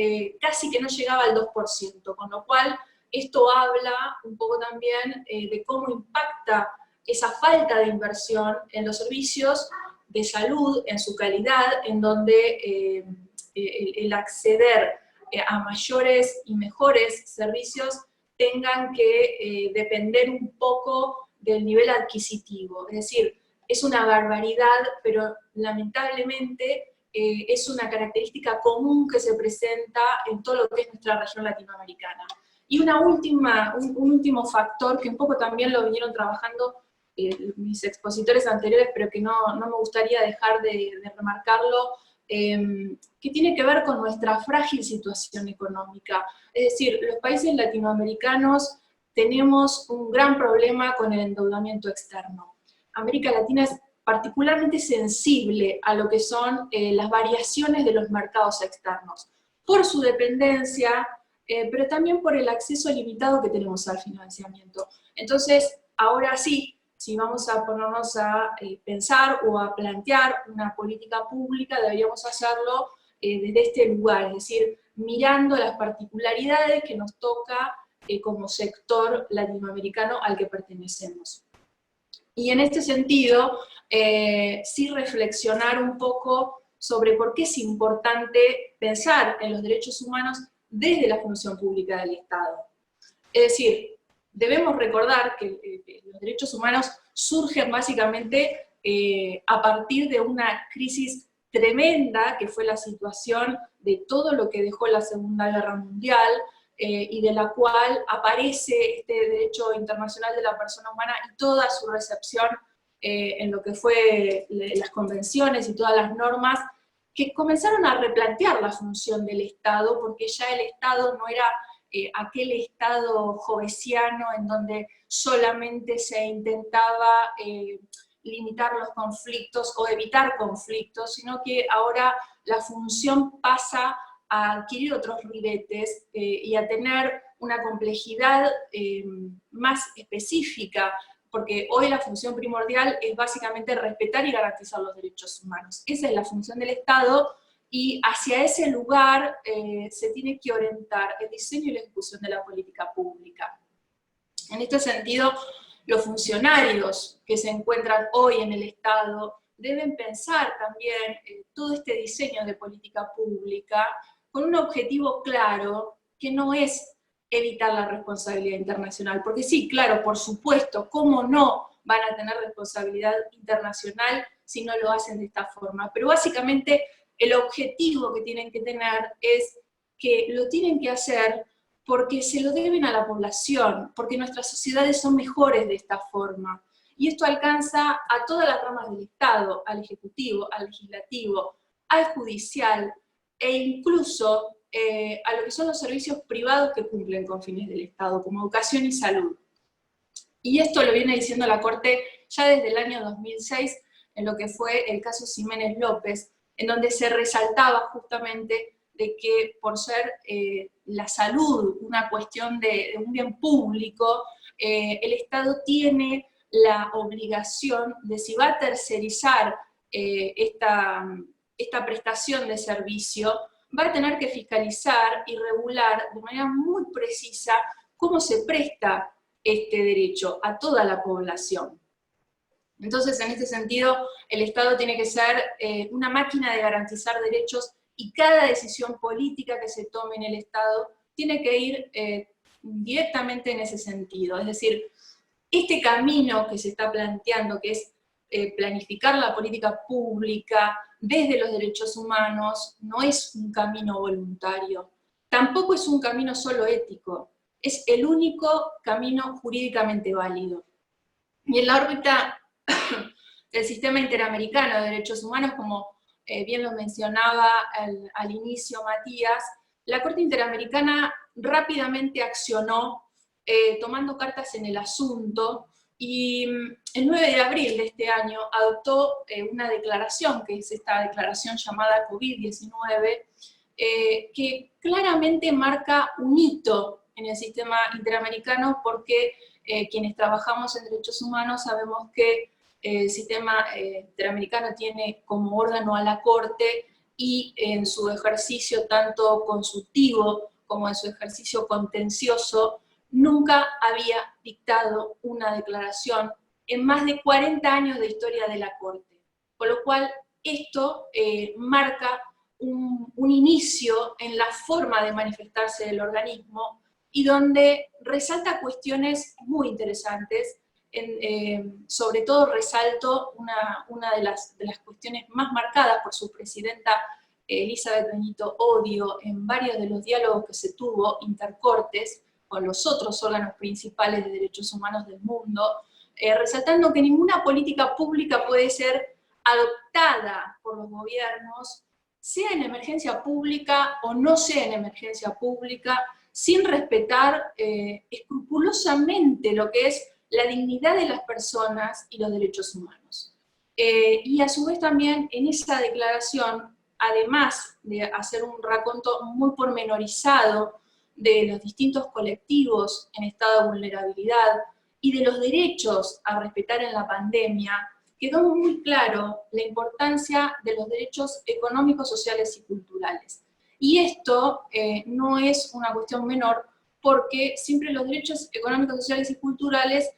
casi que no llegaba al 2%, con lo cual esto habla un poco también de cómo impacta esa falta de inversión en los servicios de salud, en su calidad, en donde el acceder a mayores y mejores servicios tengan que depender un poco del nivel adquisitivo. Es decir, es una barbaridad, pero lamentablemente es una característica común que se presenta en todo lo que es nuestra región latinoamericana. Y un último factor que un poco también lo vinieron trabajando mis expositores anteriores, pero que no me gustaría dejar de remarcarlo, que tiene que ver con nuestra frágil situación económica. Es decir, los países latinoamericanos tenemos un gran problema con el endeudamiento externo. América Latina es particularmente sensible a lo que son las variaciones de los mercados externos, por su dependencia, pero también por el acceso limitado que tenemos al financiamiento. Entonces, ahora sí, si vamos a ponernos a pensar o a plantear una política pública, deberíamos hacerlo desde este lugar, es decir, mirando las particularidades que nos toca como sector latinoamericano al que pertenecemos. Y en este sentido, sí reflexionar un poco sobre por qué es importante pensar en los derechos humanos desde la función pública del Estado. Es decir, debemos recordar que los derechos humanos surgen básicamente a partir de una crisis tremenda, que fue la situación de todo lo que dejó la Segunda Guerra Mundial, y de la cual aparece este derecho internacional de la persona humana y toda su recepción en lo que fue las convenciones y todas las normas, que comenzaron a replantear la función del Estado, porque ya el Estado no era aquel Estado jovesiano en donde solamente se intentaba limitar los conflictos o evitar conflictos, sino que ahora la función pasa a adquirir otros ribetes y a tener una complejidad más específica, porque hoy la función primordial es básicamente respetar y garantizar los derechos humanos. Esa es la función del Estado, y hacia ese lugar se tiene que orientar el diseño y la ejecución de la política pública. En este sentido, los funcionarios que se encuentran hoy en el Estado deben pensar también todo este diseño de política pública con un objetivo claro, que no es evitar la responsabilidad internacional, porque sí, claro, por supuesto, ¿cómo no van a tener responsabilidad internacional si no lo hacen de esta forma? Pero básicamente el objetivo que tienen que tener es que lo tienen que hacer porque se lo deben a la población, porque nuestras sociedades son mejores de esta forma. Y esto alcanza a todas las ramas del Estado, al Ejecutivo, al Legislativo, al Judicial, e incluso a lo que son los servicios privados que cumplen con fines del Estado, como educación y salud. Y esto lo viene diciendo la Corte ya desde el año 2006, en lo que fue el caso Ximénez López, en donde se resaltaba justamente de que por ser la salud una cuestión de un bien público, el Estado tiene la obligación de, si va a tercerizar esta prestación de servicio, va a tener que fiscalizar y regular de manera muy precisa cómo se presta este derecho a toda la población. Entonces, en este sentido, el Estado tiene que ser una máquina de garantizar derechos, y cada decisión política que se tome en el Estado tiene que ir directamente en ese sentido. Es decir, este camino que se está planteando, que es planificar la política pública desde los derechos humanos, no es un camino voluntario, tampoco es un camino solo ético, es el único camino jurídicamente válido. Y en la órbita del sistema interamericano de derechos humanos, como bien lo mencionaba al inicio Matías, la Corte Interamericana rápidamente accionó tomando cartas en el asunto, y el 9 de abril de este año adoptó una declaración, que es esta declaración llamada COVID-19, que claramente marca un hito en el sistema interamericano, porque quienes trabajamos en derechos humanos sabemos que el sistema interamericano tiene como órgano a la Corte, y en su ejercicio tanto consultivo como en su ejercicio contencioso nunca había dictado una declaración en más de 40 años de historia de la Corte. Con lo cual esto marca un inicio en la forma de manifestarse del organismo, y donde resalta cuestiones muy interesantes. Sobre todo resalto una de las cuestiones más marcadas por su presidenta Elizabeth Benito Odio en varios de los diálogos que se tuvo intercortes con los otros órganos principales de derechos humanos del mundo, resaltando que ninguna política pública puede ser adoptada por los gobiernos, sea en emergencia pública o no sea en emergencia pública, sin respetar escrupulosamente lo que es la dignidad de las personas y los derechos humanos. Y a su vez también en esa declaración, además de hacer un raconto muy pormenorizado de los distintos colectivos en estado de vulnerabilidad y de los derechos a respetar en la pandemia, quedó muy claro la importancia de los derechos económicos, sociales y culturales. Y esto no es una cuestión menor, porque siempre los derechos económicos, sociales y culturales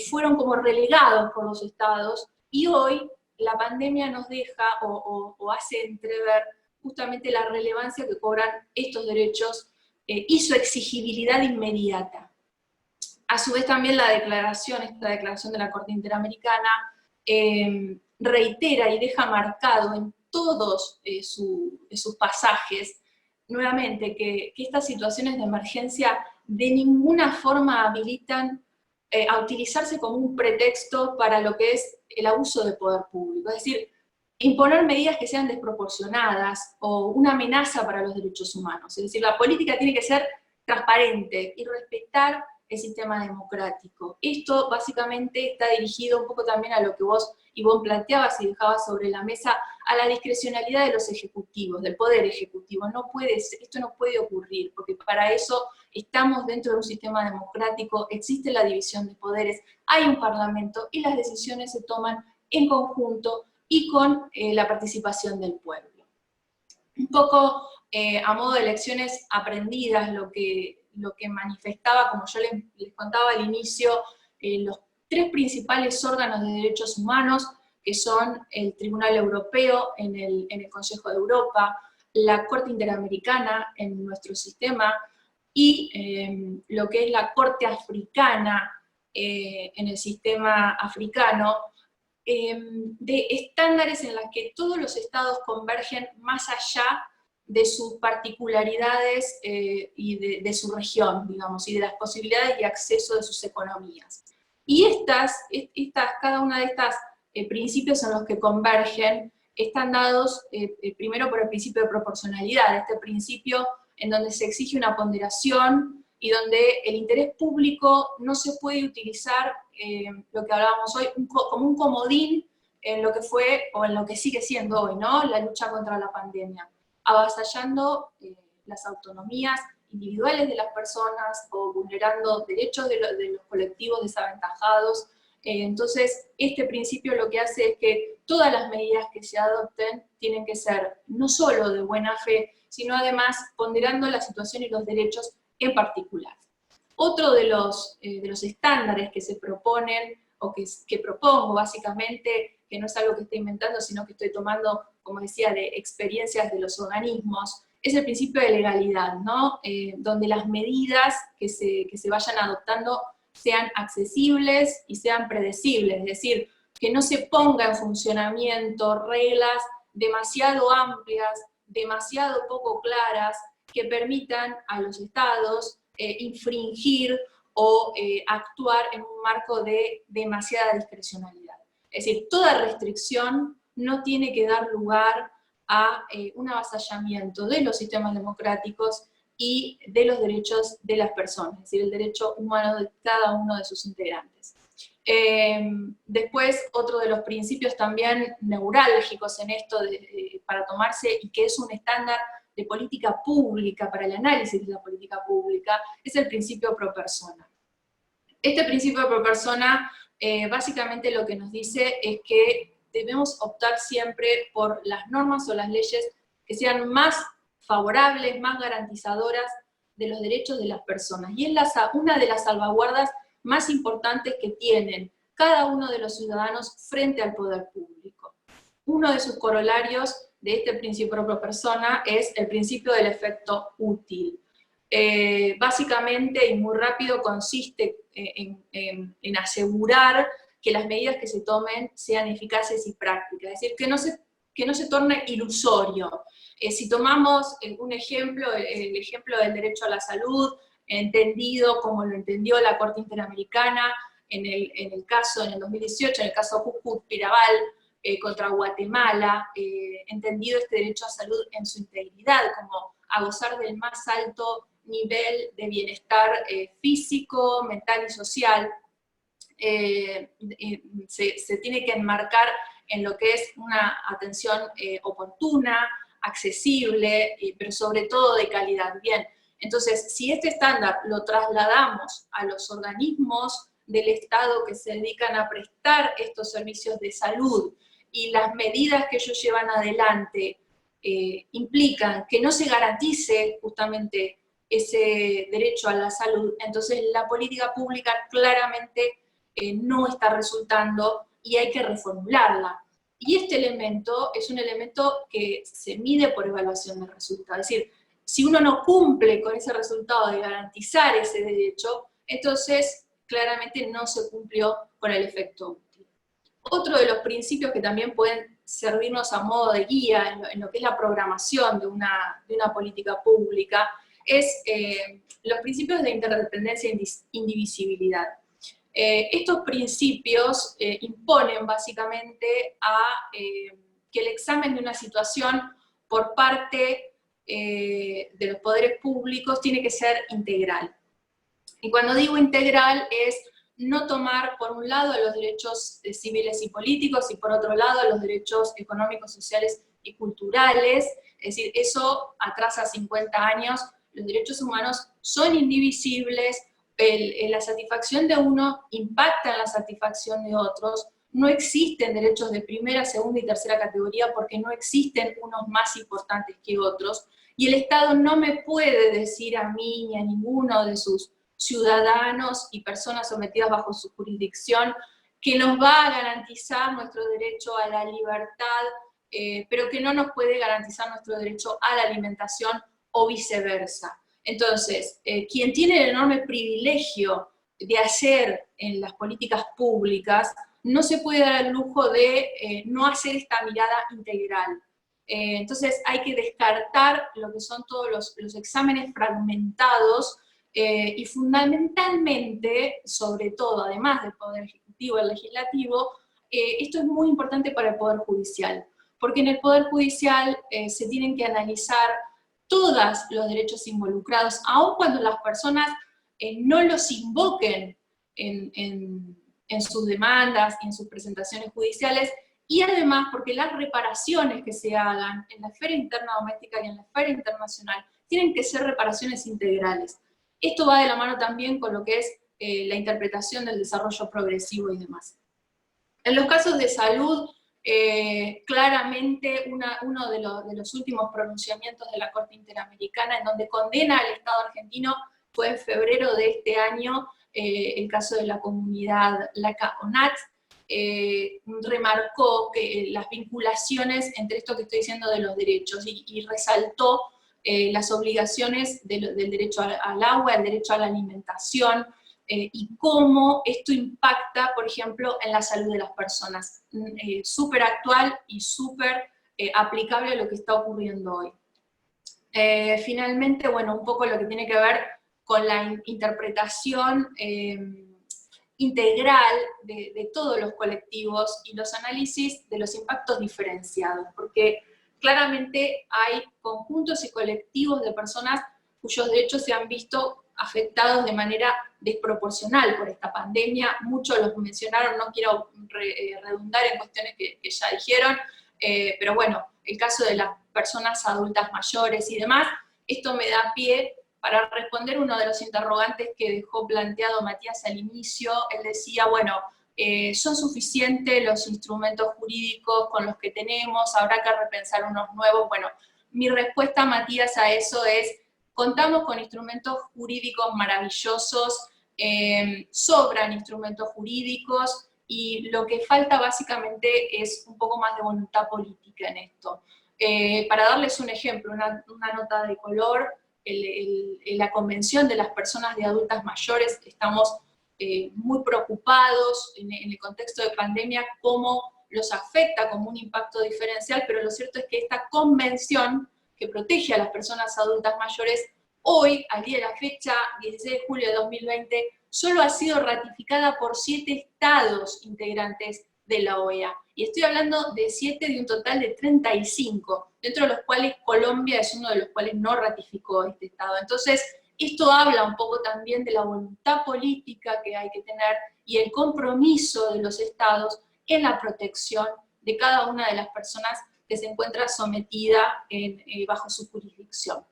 fueron como relegados por los estados, y hoy la pandemia nos deja o hace entrever justamente la relevancia que cobran estos derechos y su exigibilidad inmediata. A su vez también esta declaración de la Corte Interamericana reitera y deja marcado en todos sus pasajes, nuevamente, que estas situaciones de emergencia de ninguna forma habilitan a utilizarse como un pretexto para lo que es el abuso de poder público. Es decir, imponer medidas que sean desproporcionadas o una amenaza para los derechos humanos. Es decir, la política tiene que ser transparente y respetar el sistema democrático. Esto básicamente está dirigido un poco también a lo que vos, Ivonne, planteabas y dejabas sobre la mesa, a la discrecionalidad de los ejecutivos, del poder ejecutivo. Esto no puede ocurrir, porque para eso estamos dentro de un sistema democrático, existe la división de poderes, hay un parlamento y las decisiones se toman en conjunto y con la participación del pueblo. Un poco a modo de lecciones aprendidas, lo que manifestaba, como yo les contaba al inicio, los tres principales órganos de derechos humanos, que son el Tribunal Europeo en el Consejo de Europa, la Corte Interamericana en nuestro sistema, y lo que es la Corte Africana en el sistema africano, de estándares en los que todos los estados convergen más allá de sus particularidades y de su región, digamos, y de las posibilidades de acceso de sus economías. Y cada una de estas principios en los que convergen están dados primero por el principio de proporcionalidad, este principio en donde se exige una ponderación y donde el interés público no se puede utilizar, lo que hablábamos hoy, como un comodín en lo que fue, o en lo que sigue siendo hoy, ¿no? La lucha contra la pandemia, avasallando las autonomías individuales de las personas o vulnerando derechos de los colectivos desaventajados. Entonces, este principio lo que hace es que todas las medidas que se adopten tienen que ser no solo de buena fe, sino además ponderando la situación y los derechos en particular. Otro de los estándares que se proponen, o que propongo básicamente, que no es algo que estoy inventando, sino que estoy tomando, como decía, de experiencias de los organismos, es el principio de legalidad, ¿no? Donde las medidas que se vayan adoptando sean accesibles y sean predecibles, es decir, que no se ponga en funcionamiento reglas demasiado amplias, demasiado poco claras, que permitan a los estados infringir o actuar en un marco de demasiada discrecionalidad. Es decir, toda restricción no tiene que dar lugar a un avasallamiento de los sistemas democráticos y de los derechos de las personas, es decir, el derecho humano de cada uno de sus integrantes. Después, otro de los principios también neurálgicos en esto para tomarse, y que es un estándar de política pública, para el análisis de la política pública, es el principio pro persona. Este principio pro persona básicamente lo que nos dice es que debemos optar siempre por las normas o las leyes que sean más favorables, más garantizadoras de los derechos de las personas. Y es una de las salvaguardas más importantes que tienen cada uno de los ciudadanos frente al poder público. Uno de sus corolarios de este principio pro persona es el principio del efecto útil. Básicamente, y muy rápido, consiste en asegurar que las medidas que se tomen sean eficaces y prácticas, es decir, que no se torne ilusorio. Si tomamos un ejemplo, el ejemplo del derecho a la salud, entendido como lo entendió la Corte Interamericana en el 2018, en el caso Cúcuta-Piraval, contra Guatemala, entendido este derecho a salud en su integridad, como a gozar del más alto nivel de bienestar físico, mental y social, se tiene que enmarcar en lo que es una atención oportuna, accesible, pero sobre todo de calidad. Bien, entonces, si este estándar lo trasladamos a los organismos del Estado que se dedican a prestar estos servicios de salud, y las medidas que ellos llevan adelante implican que no se garantice justamente ese derecho a la salud, entonces la política pública claramente no está resultando y hay que reformularla. Y este elemento es un elemento que se mide por evaluación de resultados. Es decir, si uno no cumple con ese resultado de garantizar ese derecho, entonces claramente no se cumplió con el efecto útil. Otro de los principios que también pueden servirnos a modo de guía en lo que es la programación de una política pública es los principios de interdependencia e indivisibilidad. Estos principios imponen básicamente que el examen de una situación por parte de los poderes públicos tiene que ser integral. Y cuando digo integral es no tomar por un lado los derechos civiles y políticos y por otro lado los derechos económicos, sociales y culturales. Es decir, eso atrasa 50 años. Los derechos humanos son indivisibles, la satisfacción de uno impacta en la satisfacción de otros, no existen derechos de primera, segunda y tercera categoría porque no existen unos más importantes que otros, y el Estado no me puede decir a mí ni a ninguno de sus ciudadanos y personas sometidas bajo su jurisdicción que nos va a garantizar nuestro derecho a la libertad, pero que no nos puede garantizar nuestro derecho a la alimentación o viceversa. Entonces, quien tiene el enorme privilegio de hacer en las políticas públicas, no se puede dar el lujo de no hacer esta mirada integral. Entonces hay que descartar lo que son todos los exámenes fragmentados y fundamentalmente, sobre todo, además del Poder Ejecutivo y el Legislativo, esto es muy importante para el Poder Judicial, porque en el Poder Judicial se tienen que analizar todos los derechos involucrados, aun cuando las personas no los invoquen en sus demandas y en sus presentaciones judiciales, y además porque las reparaciones que se hagan en la esfera interna doméstica y en la esfera internacional tienen que ser reparaciones integrales. Esto va de la mano también con lo que es la interpretación del desarrollo progresivo y demás. En los casos de salud, claramente uno de los últimos pronunciamientos de la Corte Interamericana en donde condena al Estado argentino fue en febrero de este año, el caso de la comunidad Laca-Onat, remarcó que las vinculaciones entre esto que estoy diciendo de los derechos y resaltó las obligaciones del derecho al agua, el derecho a la alimentación, y cómo esto impacta, por ejemplo, en la salud de las personas. Súper actual y súper aplicable a lo que está ocurriendo hoy. Finalmente, bueno, un poco lo que tiene que ver con la interpretación integral de todos los colectivos y los análisis de los impactos diferenciados, porque claramente hay conjuntos y colectivos de personas cuyos derechos se han visto afectados de manera desproporcional por esta pandemia. Muchos los mencionaron, no quiero redundar en cuestiones que ya dijeron, pero bueno, el caso de las personas adultas mayores y demás, esto me da pie para responder uno de los interrogantes que dejó planteado Matías al inicio. Él decía, bueno, ¿son suficientes los instrumentos jurídicos con los que tenemos? ¿Habrá que repensar unos nuevos? Bueno, mi respuesta, Matías, a eso es: contamos con instrumentos jurídicos maravillosos, sobran instrumentos jurídicos, y lo que falta básicamente es un poco más de voluntad política en esto. Para darles un ejemplo, una nota de color, en la Convención de las Personas de Adultas Mayores estamos muy preocupados en el contexto de pandemia, cómo los afecta como un impacto diferencial, pero lo cierto es que esta convención que protege a las personas adultas mayores, hoy, al día de la fecha, 16 de julio de 2020, solo ha sido ratificada por 7 estados integrantes de la OEA. Y estoy hablando de 7 de un total de 35, dentro de los cuales Colombia es uno de los cuales no ratificó este estado. Entonces, esto habla un poco también de la voluntad política que hay que tener y el compromiso de los estados en la protección de cada una de las personas que se encuentra sometida bajo su jurisdicción.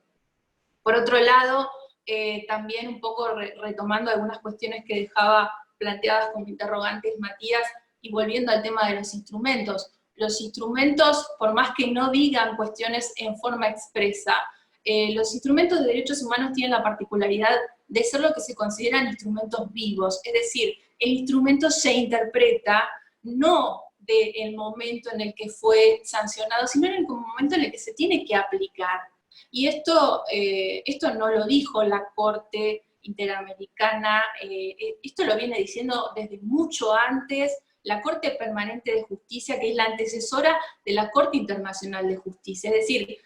Por otro lado, también un poco retomando algunas cuestiones que dejaba planteadas como interrogantes Matías, y volviendo al tema de los instrumentos. Los instrumentos, por más que no digan cuestiones en forma expresa, los instrumentos de derechos humanos tienen la particularidad de ser lo que se consideran instrumentos vivos, es decir, el instrumento se interpreta no del momento en el que fue sancionado, sino en el momento en el que se tiene que aplicar. Y esto no lo dijo la Corte Interamericana, esto lo viene diciendo desde mucho antes la Corte Permanente de Justicia, que es la antecesora de la Corte Internacional de Justicia. Es decir,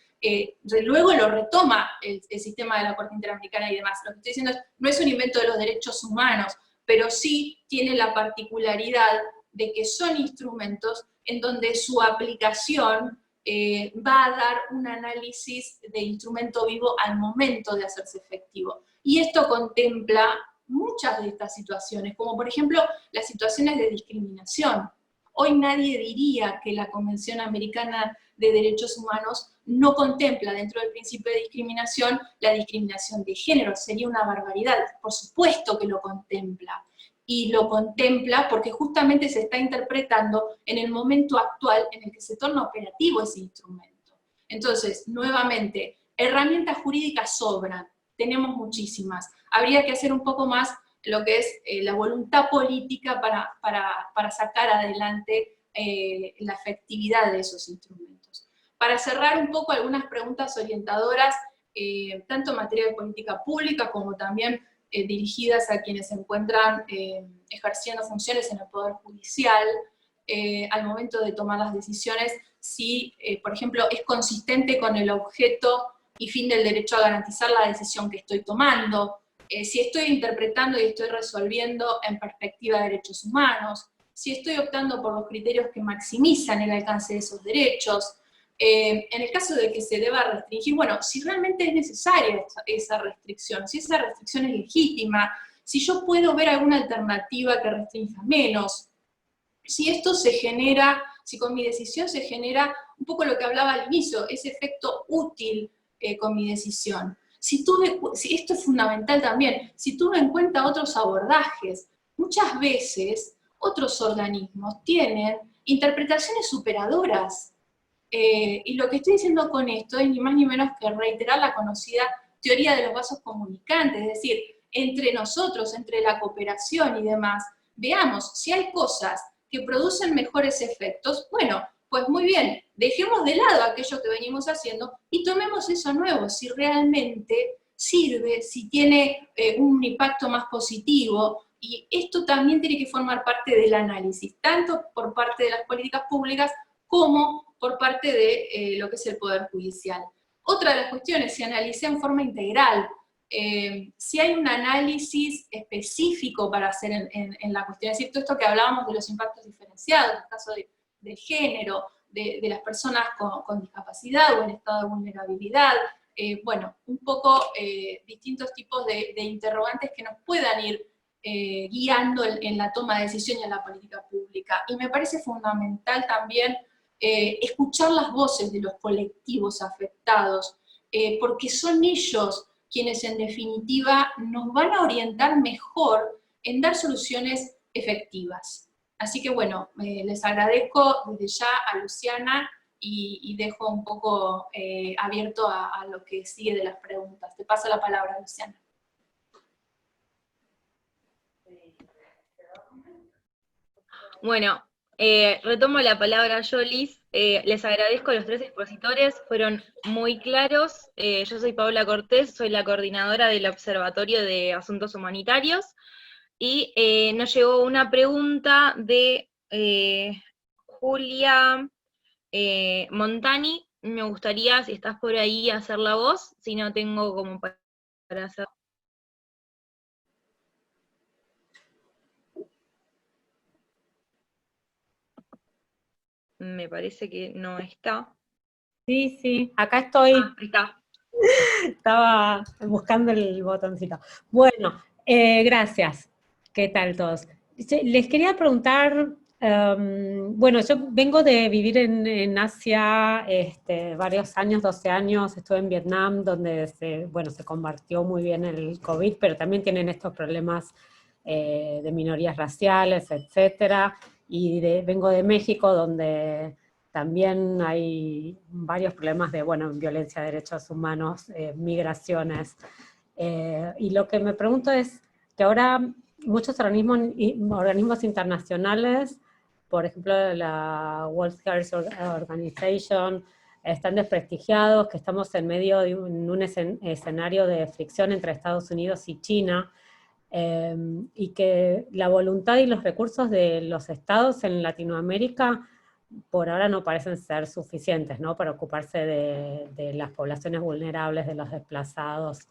luego lo retoma el sistema de la Corte Interamericana y demás. Lo que estoy diciendo es, no es un invento de los derechos humanos, pero sí tiene la particularidad de que son instrumentos en donde su aplicación va a dar un análisis de instrumento vivo al momento de hacerse efectivo. Y esto contempla muchas de estas situaciones, como por ejemplo las situaciones de discriminación. Hoy nadie diría que la Convención Americana de Derechos Humanos no contempla dentro del principio de discriminación la discriminación de género, sería una barbaridad. Por supuesto que lo contempla, y lo contempla porque justamente se está interpretando en el momento actual en el que se torna operativo ese instrumento. Entonces, nuevamente, herramientas jurídicas sobran, tenemos muchísimas. Habría que hacer un poco más lo que es la voluntad política para sacar adelante la efectividad de esos instrumentos. Para cerrar un poco algunas preguntas orientadoras, tanto en materia de política pública como también dirigidas a quienes se encuentran ejerciendo funciones en el Poder Judicial, al momento de tomar las decisiones, si, por ejemplo, es consistente con el objeto y fin del derecho a garantizar la decisión que estoy tomando, si estoy interpretando y estoy resolviendo en perspectiva de derechos humanos, si estoy optando por los criterios que maximizan el alcance de esos derechos, en el caso de que se deba restringir, bueno, si realmente es necesaria esa restricción, si esa restricción es legítima, si yo puedo ver alguna alternativa que restrinja menos, si esto se genera si con mi decisión se genera un poco lo que hablaba al inicio, ese efecto útil con mi decisión. Si esto es fundamental también, si tuve en cuenta otros abordajes, muchas veces otros organismos tienen interpretaciones superadoras. Y lo que estoy diciendo con esto es ni más ni menos que reiterar la conocida teoría de los vasos comunicantes, es decir, entre nosotros, entre la cooperación y demás, veamos si hay cosas que producen mejores efectos, bueno, pues muy bien, dejemos de lado aquello que venimos haciendo y tomemos eso nuevo, si realmente sirve, si tiene un impacto más positivo, y esto también tiene que formar parte del análisis, tanto por parte de las políticas públicas como por parte de lo que es el Poder Judicial. Otra de las cuestiones, se analiza en forma integral. Si hay un análisis específico para hacer en la cuestión, es decir, todo esto que hablábamos de los impactos diferenciados, en el caso del género, de las personas con discapacidad o en estado de vulnerabilidad, bueno, un poco distintos tipos de interrogantes que nos puedan ir guiando en la toma de decisión y en la política pública. Y me parece fundamental también escuchar las voces de los colectivos afectados, porque son ellos quienes en definitiva nos van a orientar mejor en dar soluciones efectivas. Así que bueno, les agradezco desde ya a Luciana y dejo un poco abierto a lo que sigue de las preguntas. Te paso la palabra, Luciana. Bueno, retomo la palabra yo, Liz. Les agradezco a los tres expositores, fueron muy claros. Yo soy Paula Cortés, soy la coordinadora del Observatorio de Asuntos Humanitarios, y nos llegó una pregunta de Julia Montani. Me gustaría, si estás por ahí, hacer la voz, si no tengo como para hacer. Me parece que no está. Sí, sí, acá estoy. Ah, ahí está. Estaba buscando el botoncito. Bueno, gracias. ¿Qué tal todos? Les quería preguntar, bueno, yo vengo de vivir en Asia varios años, 12 años, estuve en Vietnam, donde se combatió muy bien el COVID, pero también tienen estos problemas de minorías raciales, etcétera, y vengo de México, donde también hay varios problemas de, violencia de derechos humanos, migraciones. Y lo que me pregunto es que ahora muchos organismos internacionales, por ejemplo la World Health Organization, están desprestigiados, que estamos en medio de un escenario de fricción entre Estados Unidos y China, y que la voluntad y los recursos de los estados en Latinoamérica por ahora no parecen ser suficientes, ¿no?, para ocuparse de las poblaciones vulnerables, de los desplazados.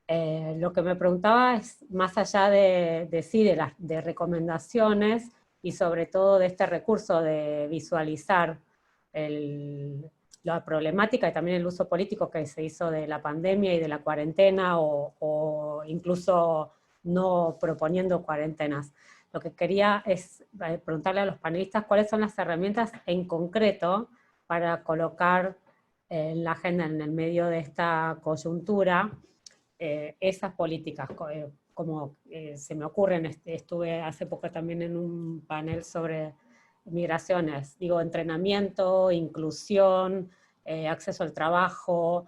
Lo que me preguntaba es, más allá de recomendaciones, y sobre todo de este recurso de visualizar la problemática y también el uso político que se hizo de la pandemia y de la cuarentena, o incluso no proponiendo cuarentenas. Lo que quería es preguntarle a los panelistas cuáles son las herramientas en concreto para colocar en la agenda, en el medio de esta coyuntura, esas políticas, como se me ocurren. Estuve hace poco también en un panel sobre migraciones, entrenamiento, inclusión, acceso al trabajo,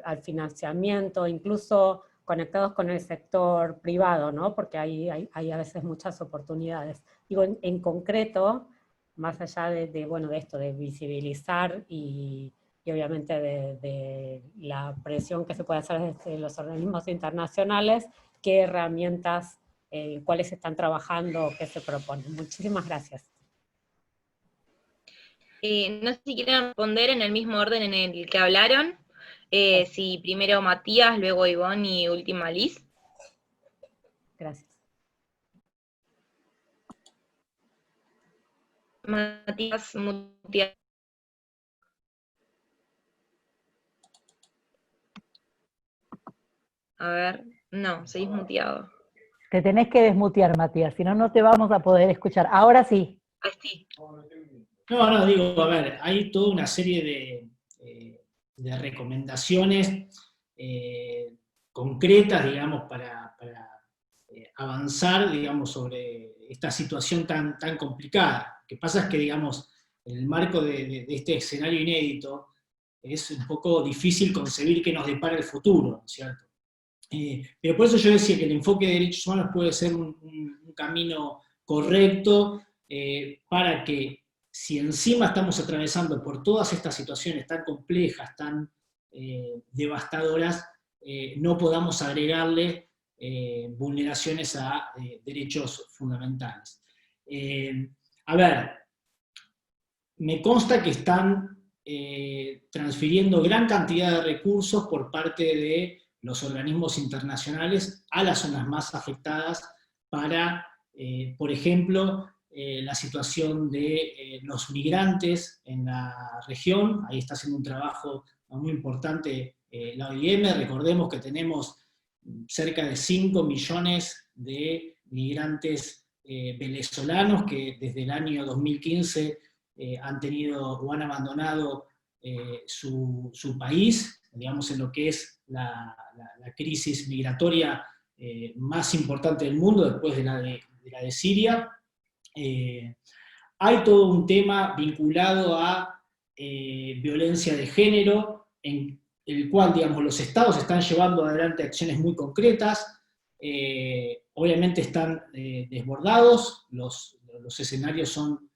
al financiamiento, incluso conectados con el sector privado, ¿no?, porque hay a veces muchas oportunidades. En concreto, más allá de esto, de visibilizar y obviamente de la presión que se puede hacer desde los organismos internacionales, ¿qué herramientas, cuáles están trabajando, qué se proponen? Muchísimas gracias. No sé si quieren responder en el mismo orden en el que hablaron. Si primero Matías, luego Ivonne y última Liz. Gracias. Matías, muteado. A ver, no, seguís muteado. Te tenés que desmutear, Matías, si no, no te vamos a poder escuchar. Ahora sí. Ah, sí. No, digo, a ver, hay toda una serie de recomendaciones concretas, digamos, para avanzar, digamos, sobre esta situación tan complicada. Lo que pasa es que, digamos, en el marco de este escenario inédito, es un poco difícil concebir qué nos depara el futuro, ¿no es cierto? Pero por eso yo decía que el enfoque de derechos humanos puede ser un camino correcto para que, si encima estamos atravesando por todas estas situaciones tan complejas, tan devastadoras, no podamos agregarle vulneraciones a derechos fundamentales. A ver, me consta que están transfiriendo gran cantidad de recursos por parte de los organismos internacionales a las zonas más afectadas para, por ejemplo, la situación de los migrantes en la región. Ahí está haciendo un trabajo muy importante la OIM. Recordemos que tenemos cerca de 5 millones de migrantes venezolanos que desde el año 2015 han tenido o han abandonado su país, digamos, en lo que es la crisis migratoria más importante del mundo después de la de Siria. Hay todo un tema vinculado a violencia de género, en el cual, digamos, los estados están llevando adelante acciones muy concretas, obviamente están desbordados, los escenarios son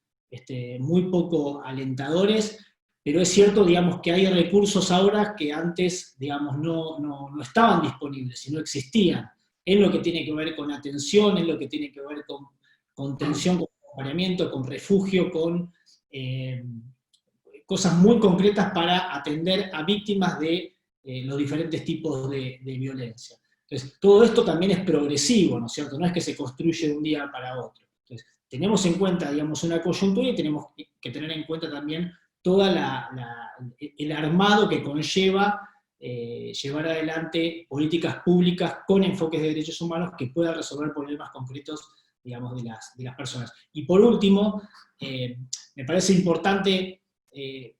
muy poco alentadores, pero es cierto, digamos, que hay recursos ahora que antes, digamos, no estaban disponibles y no existían, en lo que tiene que ver con atención, en lo que tiene que ver con contención, con acompañamiento, con refugio, con cosas muy concretas para atender a víctimas de los diferentes tipos de violencia. Entonces, todo esto también es progresivo, ¿no es cierto? No es que se construye de un día para otro. Entonces, tenemos en cuenta, digamos, una coyuntura y tenemos que tener en cuenta también todo el armado que conlleva llevar adelante políticas públicas con enfoques de derechos humanos que puedan resolver problemas concretos, digamos, de las personas. Y por último, me parece importante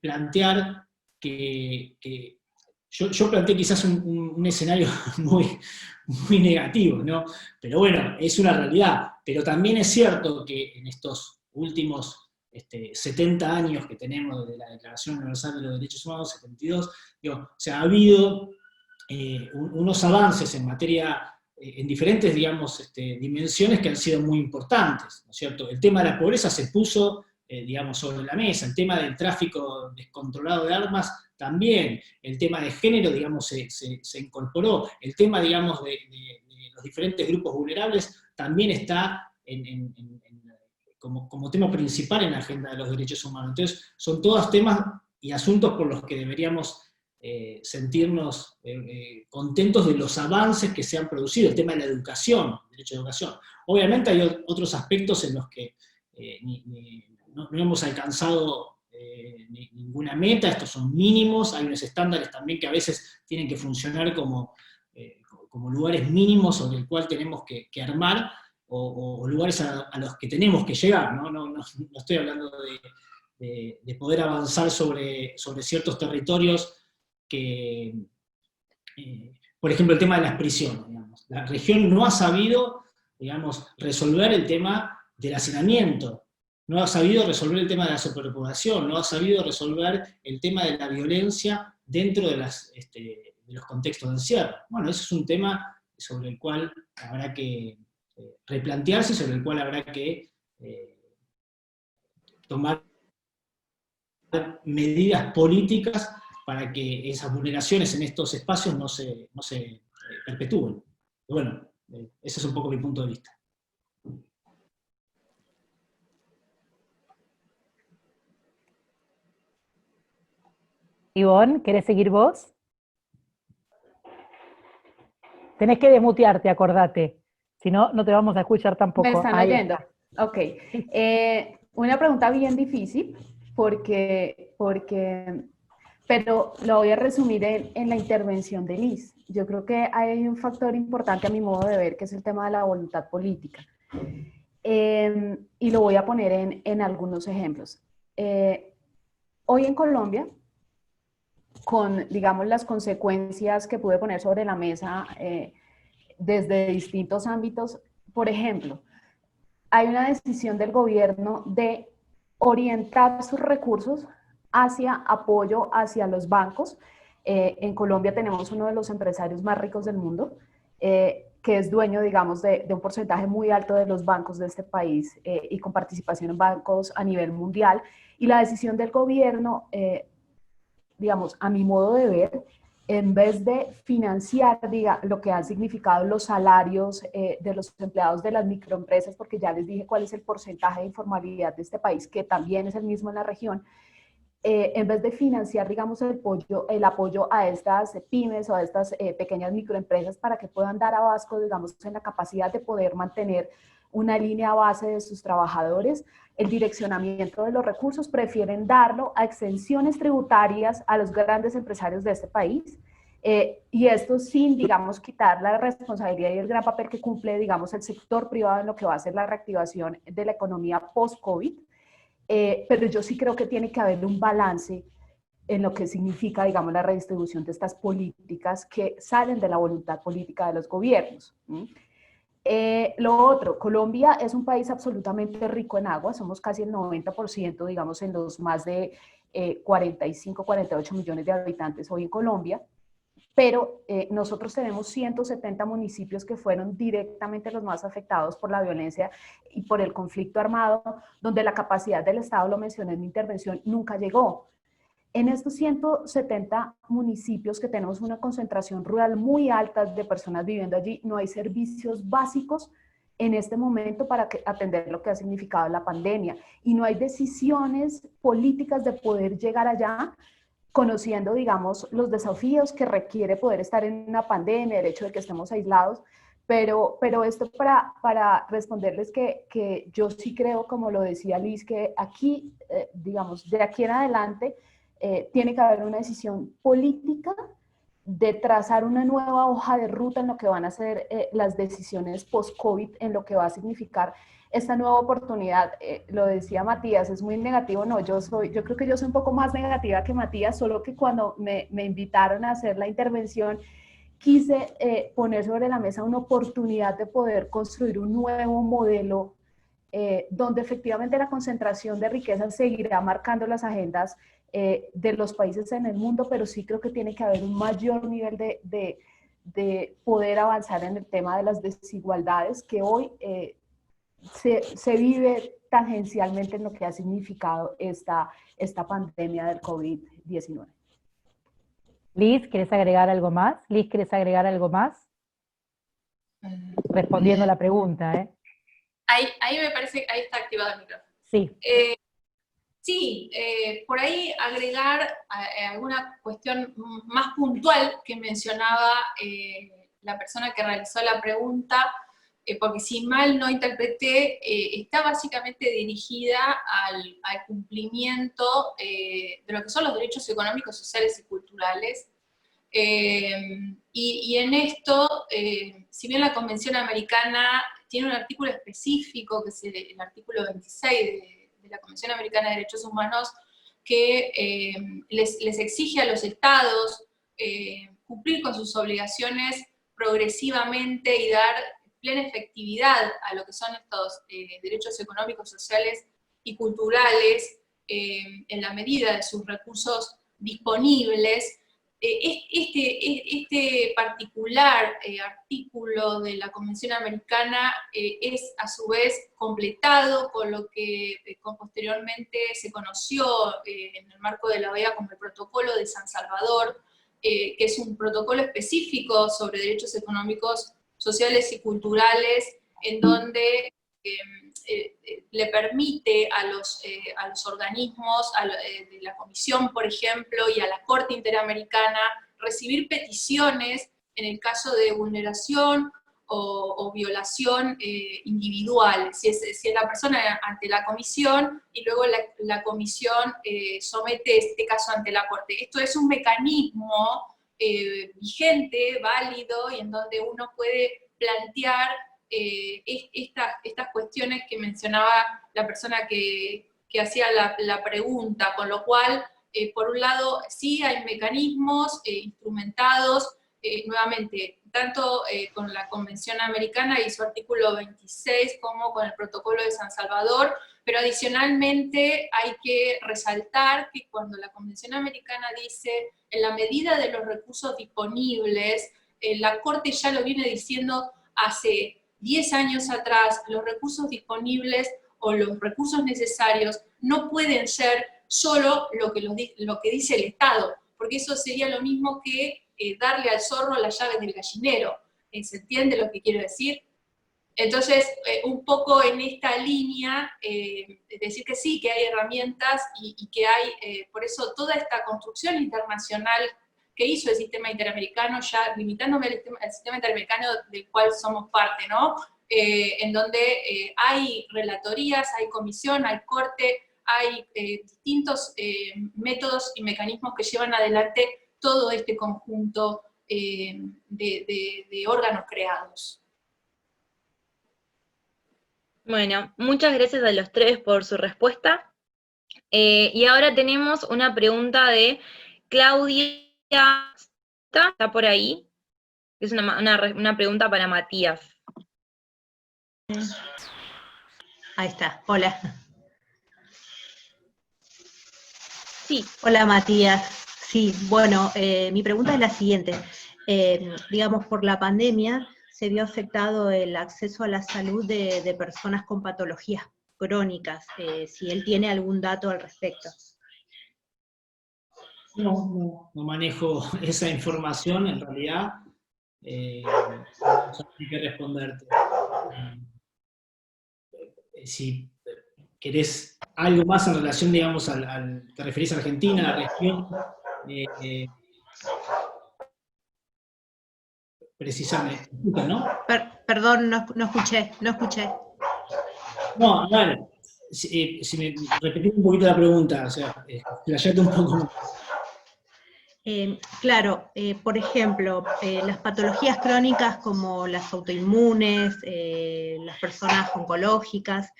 plantear que yo planteé quizás un escenario muy negativo, ¿no? Pero bueno, es una realidad. Pero también es cierto que en estos últimos 70 años que tenemos de la Declaración Universal de los Derechos Humanos, 72, digo, o sea, ha habido unos avances en materia, en diferentes, digamos, dimensiones que han sido muy importantes, ¿no es cierto? El tema de la pobreza se puso, digamos, sobre la mesa, el tema del tráfico descontrolado de armas también, el tema de género, digamos, se incorporó, el tema, digamos, de los diferentes grupos vulnerables también está como tema principal en la agenda de los derechos humanos. Entonces, son todos temas y asuntos por los que deberíamos sentirnos contentos de los avances que se han producido, el tema de la educación, el derecho a la educación. Obviamente hay otros aspectos en los que no hemos alcanzado ninguna meta, estos son mínimos, hay unos estándares también que a veces tienen que funcionar como lugares mínimos sobre el cual tenemos que armar, o lugares a los que tenemos que llegar, no estoy hablando de poder avanzar sobre ciertos territorios que, por ejemplo, el tema de las prisiones, digamos. La región no ha sabido, digamos, resolver el tema del hacinamiento, no ha sabido resolver el tema de la superpoblación, no ha sabido resolver el tema de la violencia dentro de los contextos de encierro. Bueno, ese es un tema sobre el cual habrá que replantearse, sobre el cual habrá que tomar medidas políticas para que esas vulneraciones en estos espacios no se perpetúen. Bueno, ese es un poco mi punto de vista. Ivonne, ¿querés seguir vos? Tenés que desmutearte, acordate. Si no, no te vamos a escuchar tampoco. ¿Me están oyendo? Ok. Una pregunta bien difícil, pero lo voy a resumir en la intervención de Liz. Yo creo que hay un factor importante a mi modo de ver, que es el tema de la voluntad política. Y lo voy a poner en algunos ejemplos. Hoy en Colombia, con, digamos, las consecuencias que pude poner sobre la mesa desde distintos ámbitos, por ejemplo, hay una decisión del gobierno de orientar sus recursos hacia apoyo hacia los bancos. En Colombia tenemos uno de los empresarios más ricos del mundo, que es dueño, digamos, de un porcentaje muy alto de los bancos de este país y con participación en bancos a nivel mundial. Y la decisión del gobierno, digamos, a mi modo de ver, en vez de financiar, diga, lo que han significado los salarios de los empleados de las microempresas, porque ya les dije cuál es el porcentaje de informalidad de este país, que también es el mismo en la región, en vez de financiar, digamos, el apoyo a estas pymes o a estas pequeñas microempresas para que puedan dar abasto, digamos, en la capacidad de poder mantener una línea base de sus trabajadores, el direccionamiento de los recursos prefieren darlo a exenciones tributarias a los grandes empresarios de este país, y esto sin, digamos, quitar la responsabilidad y el gran papel que cumple, digamos, el sector privado en lo que va a ser la reactivación de la economía post-COVID. Pero yo sí creo que tiene que haber un balance en lo que significa, digamos, la redistribución de estas políticas que salen de la voluntad política de los gobiernos. Lo otro, Colombia es un país absolutamente rico en agua, somos casi el 90%, digamos, en los más de 45, 48 millones de habitantes hoy en Colombia, pero nosotros tenemos 170 municipios que fueron directamente los más afectados por la violencia y por el conflicto armado, donde la capacidad del Estado, lo mencioné en mi intervención, nunca llegó. En estos 170 municipios que tenemos una concentración rural muy alta de personas viviendo allí, no hay servicios básicos en este momento para atender lo que ha significado la pandemia, y no hay decisiones políticas de poder llegar allá, conociendo, digamos, los desafíos que requiere poder estar en una pandemia, el hecho de que estemos aislados, pero esto para responderles que yo sí creo, como lo decía Liz, que aquí, digamos, de aquí en adelante, tiene que haber una decisión política de trazar una nueva hoja de ruta en lo que van a ser las decisiones post-COVID, en lo que va a significar esta nueva oportunidad. Lo decía Matías, es muy negativo. No, yo creo que yo soy un poco más negativa que Matías, solo que cuando me invitaron a hacer la intervención, quise poner sobre la mesa una oportunidad de poder construir un nuevo modelo donde efectivamente la concentración de riqueza seguirá marcando las agendas de los países en el mundo, pero sí creo que tiene que haber un mayor nivel de poder avanzar en el tema de las desigualdades que hoy se vive tangencialmente en lo que ha significado esta pandemia del COVID-19. Liz, ¿quieres agregar algo más? Liz, ¿quieres agregar algo más? Respondiendo a la pregunta, ¿eh? Ahí me parece que ahí está activado el micrófono. Sí. Sí, por ahí agregar alguna cuestión más puntual que mencionaba la persona que realizó la pregunta, porque si mal no interpreté, está básicamente dirigida al cumplimiento de lo que son los derechos económicos, sociales y culturales. Y en esto, si bien la Convención Americana tiene un artículo específico, que es el artículo 26 de la Convención Americana de Derechos Humanos, que les exige a los estados cumplir con sus obligaciones progresivamente y dar plena efectividad a lo que son estos derechos económicos, sociales y culturales en la medida de sus recursos disponibles. Este particular artículo de la Convención Americana es a su vez completado con lo que posteriormente se conoció en el marco de la OEA como el Protocolo de San Salvador, que es un protocolo específico sobre derechos económicos, sociales y culturales, en donde le permite a los organismos, de la Comisión, por ejemplo, y a la Corte Interamericana, recibir peticiones en el caso de vulneración o violación individual, si es la persona ante la Comisión, y luego la Comisión somete este caso ante la Corte. Esto es un mecanismo vigente, válido, y en donde uno puede plantear estas cuestiones que mencionaba la persona que que hacía la pregunta, con lo cual, por un lado, sí hay mecanismos instrumentados, nuevamente, tanto con la Convención Americana y su artículo 26, como con el Protocolo de San Salvador, pero adicionalmente hay que resaltar que cuando la Convención Americana dice, en la medida de los recursos disponibles, la Corte ya lo viene diciendo hace 10 años atrás, los recursos disponibles o los recursos necesarios no pueden ser solo lo que dice el Estado, porque eso sería lo mismo que darle al zorro las llaves del gallinero. ¿Se entiende lo que quiero decir? Entonces, un poco en esta línea, decir que sí, que hay herramientas y que hay, por eso toda esta construcción internacional que hizo el sistema interamericano, ya limitándome al sistema interamericano del cual somos parte, ¿no? En donde hay relatorías, hay comisión, hay corte, hay distintos métodos y mecanismos que llevan adelante todo este conjunto de órganos creados. Bueno, muchas gracias a los tres por su respuesta. Y ahora tenemos una pregunta de Claudia, ¿está por ahí? Es una pregunta para Matías. Ahí está, hola. Sí. Hola Matías. Sí, bueno, mi pregunta es la siguiente. Digamos, por la pandemia se vio afectado el acceso a la salud de personas con patologías crónicas, si él tiene algún dato al respecto. No manejo esa información, en realidad, no sé qué responderte. Si querés algo más en relación, digamos, te referís a Argentina, a la región, precisamente, ¿no? Perdón, no escuché. No, bueno, si me repetís un poquito la pregunta, o sea, explayate un poco más. Claro, por ejemplo, las patologías crónicas como las autoinmunes, las personas oncológicas,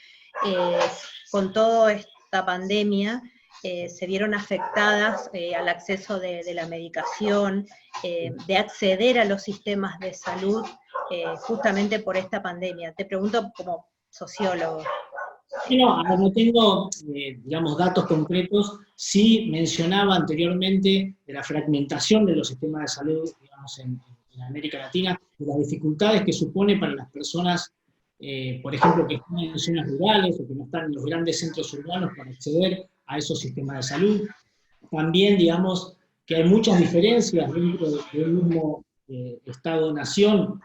con toda esta pandemia se vieron afectadas al acceso de la medicación, de acceder a los sistemas de salud, justamente por esta pandemia. Te pregunto como sociólogo. No tengo, digamos, datos concretos. Sí mencionaba anteriormente de la fragmentación de los sistemas de salud, digamos, en América Latina, de las dificultades que supone para las personas, por ejemplo, que están en zonas rurales o que no están en los grandes centros urbanos para acceder a esos sistemas de salud. También, digamos, que hay muchas diferencias dentro de un mismo Estado-nación,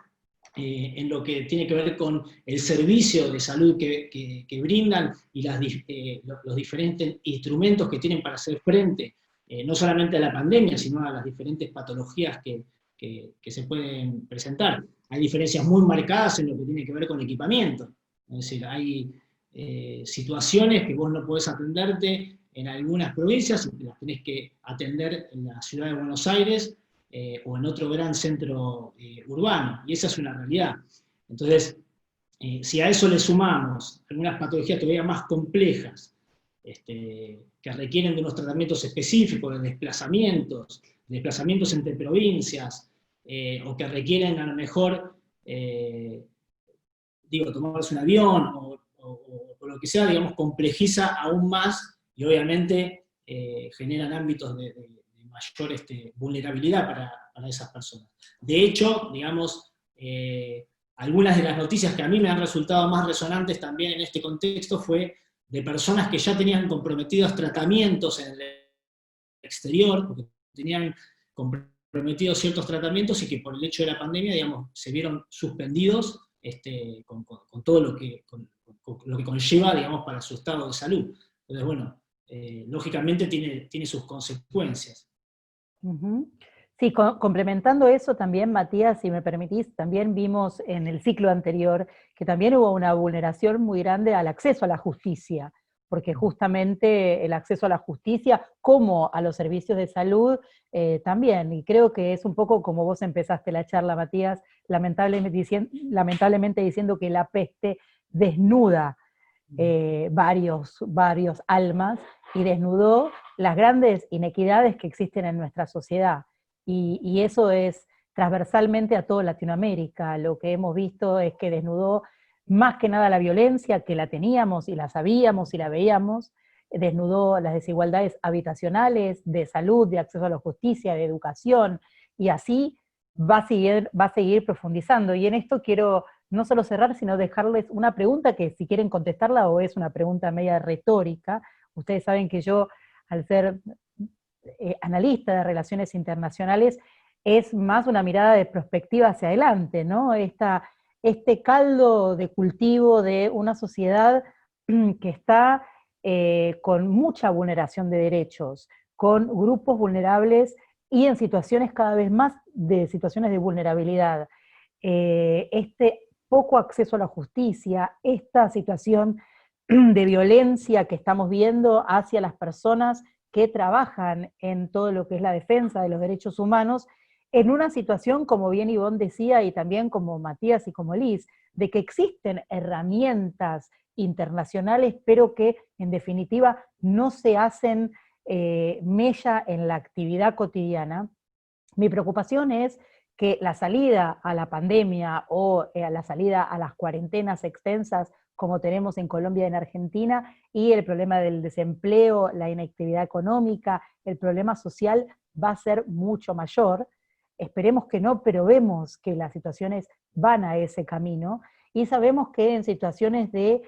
en lo que tiene que ver con el servicio de salud que brindan y los diferentes instrumentos que tienen para hacer frente, no solamente a la pandemia, sino a las diferentes patologías que se pueden presentar. Hay diferencias muy marcadas en lo que tiene que ver con equipamiento. Es decir, hay situaciones que vos no podés atenderte en algunas provincias y que las tenés que atender en la ciudad de Buenos Aires, o en otro gran centro urbano, y esa es una realidad. Entonces, si a eso le sumamos algunas patologías todavía más complejas, que requieren de unos tratamientos específicos, de desplazamientos entre provincias, o que requieren a lo mejor, tomarse un avión, o lo que sea, digamos, complejiza aún más, y obviamente generan ámbitos de mayor vulnerabilidad para esas personas. De hecho, digamos, algunas de las noticias que a mí me han resultado más resonantes también en este contexto fue de personas que ya tenían comprometidos tratamientos en el exterior, porque tenían comprometidos ciertos tratamientos y que por el hecho de la pandemia, digamos, se vieron suspendidos con todo lo que conlleva, digamos, para su estado de salud. Entonces, bueno, lógicamente tiene sus consecuencias. Sí, complementando eso también, Matías, si me permitís, también vimos en el ciclo anterior que también hubo una vulneración muy grande al acceso a la justicia, porque justamente el acceso a la justicia, como a los servicios de salud, también, y creo que es un poco como vos empezaste la charla, Matías, lamentablemente diciendo que la peste desnuda varios almas y desnudó las grandes inequidades que existen en nuestra sociedad. Y eso es transversalmente a toda Latinoamérica. Lo que hemos visto es que desnudó más que nada la violencia, que la teníamos y la sabíamos y la veíamos, desnudó las desigualdades habitacionales, de salud, de acceso a la justicia, de educación, y así va a seguir profundizando. Y en esto quiero no solo cerrar, sino dejarles una pregunta que si quieren contestarla o es una pregunta media retórica. Ustedes saben que yo, al ser analista de relaciones internacionales, es más una mirada de perspectiva hacia adelante, ¿no? Este caldo de cultivo de una sociedad que está con mucha vulneración de derechos, con grupos vulnerables y en situaciones cada vez más de situaciones de vulnerabilidad. Este poco acceso a la justicia, esta situación de violencia que estamos viendo hacia las personas que trabajan en todo lo que es la defensa de los derechos humanos, en una situación, como bien Ivonne decía, y también como Matías y como Liz, de que existen herramientas internacionales, pero que en definitiva no se hacen mella en la actividad cotidiana. Mi preocupación es que la salida a la pandemia o a la salida a las cuarentenas extensas como tenemos en Colombia y en Argentina, y el problema del desempleo, la inactividad económica, el problema social va a ser mucho mayor. Esperemos que no, pero vemos que las situaciones van a ese camino, y sabemos que en situaciones de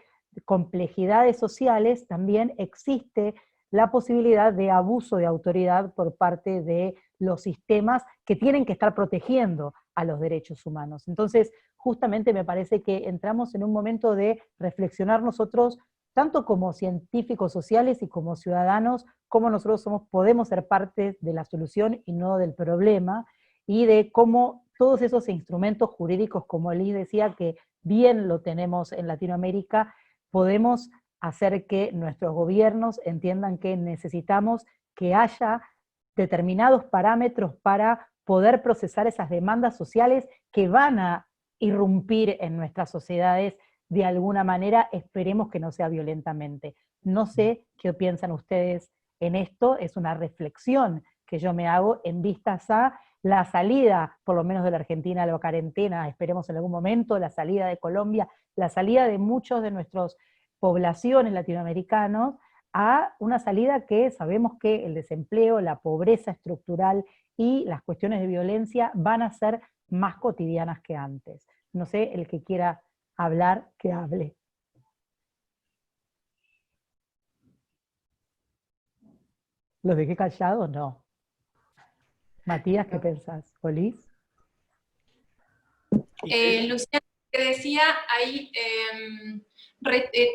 complejidades sociales también existe la posibilidad de abuso de autoridad por parte de los sistemas que tienen que estar protegiendo a los derechos humanos. Entonces, justamente me parece que entramos en un momento de reflexionar nosotros, tanto como científicos sociales y como ciudadanos, cómo nosotros podemos ser parte de la solución y no del problema, y de cómo todos esos instrumentos jurídicos, como Liz decía, que bien lo tenemos en Latinoamérica, podemos hacer que nuestros gobiernos entiendan que necesitamos que haya determinados parámetros para poder procesar esas demandas sociales que van a irrumpir en nuestras sociedades de alguna manera, esperemos que no sea violentamente. No sé qué piensan ustedes en esto, es una reflexión que yo me hago en vistas a la salida, por lo menos de la Argentina, a la cuarentena, esperemos en algún momento, la salida de Colombia, la salida de muchos de nuestras poblaciones latinoamericanos, a una salida que sabemos que el desempleo, la pobreza estructural y las cuestiones de violencia van a ser más cotidianas que antes. No sé, el que quiera hablar, que hable. ¿Los dejé callados? No. Matías, ¿qué pensás? ¿O Liz? Luciana, te decía, ahí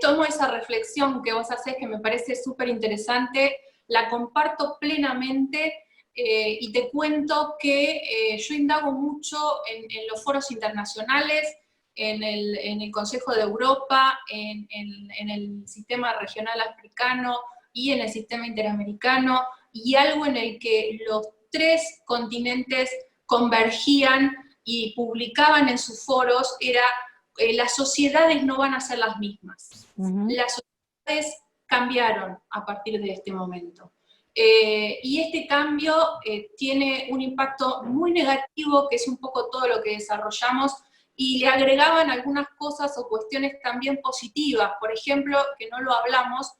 tomo esa reflexión que vos hacés, que me parece súper interesante, la comparto plenamente, y te cuento que yo indago mucho en los foros internacionales, en el Consejo de Europa, en el sistema regional africano y en el sistema interamericano, y algo en el que los tres continentes convergían y publicaban en sus foros era las sociedades no van a ser las mismas. Las sociedades cambiaron a partir de este momento. Y este cambio tiene un impacto muy negativo, que es un poco todo lo que desarrollamos, y le agregaban algunas cosas o cuestiones también positivas, por ejemplo, que no lo hablamos,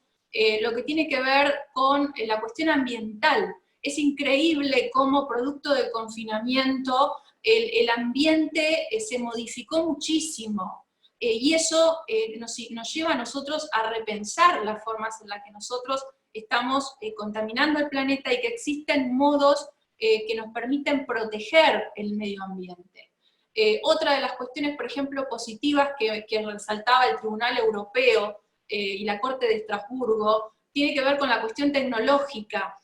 lo que tiene que ver con la cuestión ambiental. Es increíble cómo producto del confinamiento el ambiente se modificó muchísimo, y eso nos lleva a nosotros a repensar las formas en las que nosotros estamos contaminando el planeta, y que existen modos que nos permiten proteger el medio ambiente. Otra de las cuestiones, por ejemplo, positivas que resaltaba el Tribunal Europeo y la Corte de Estrasburgo, tiene que ver con la cuestión tecnológica,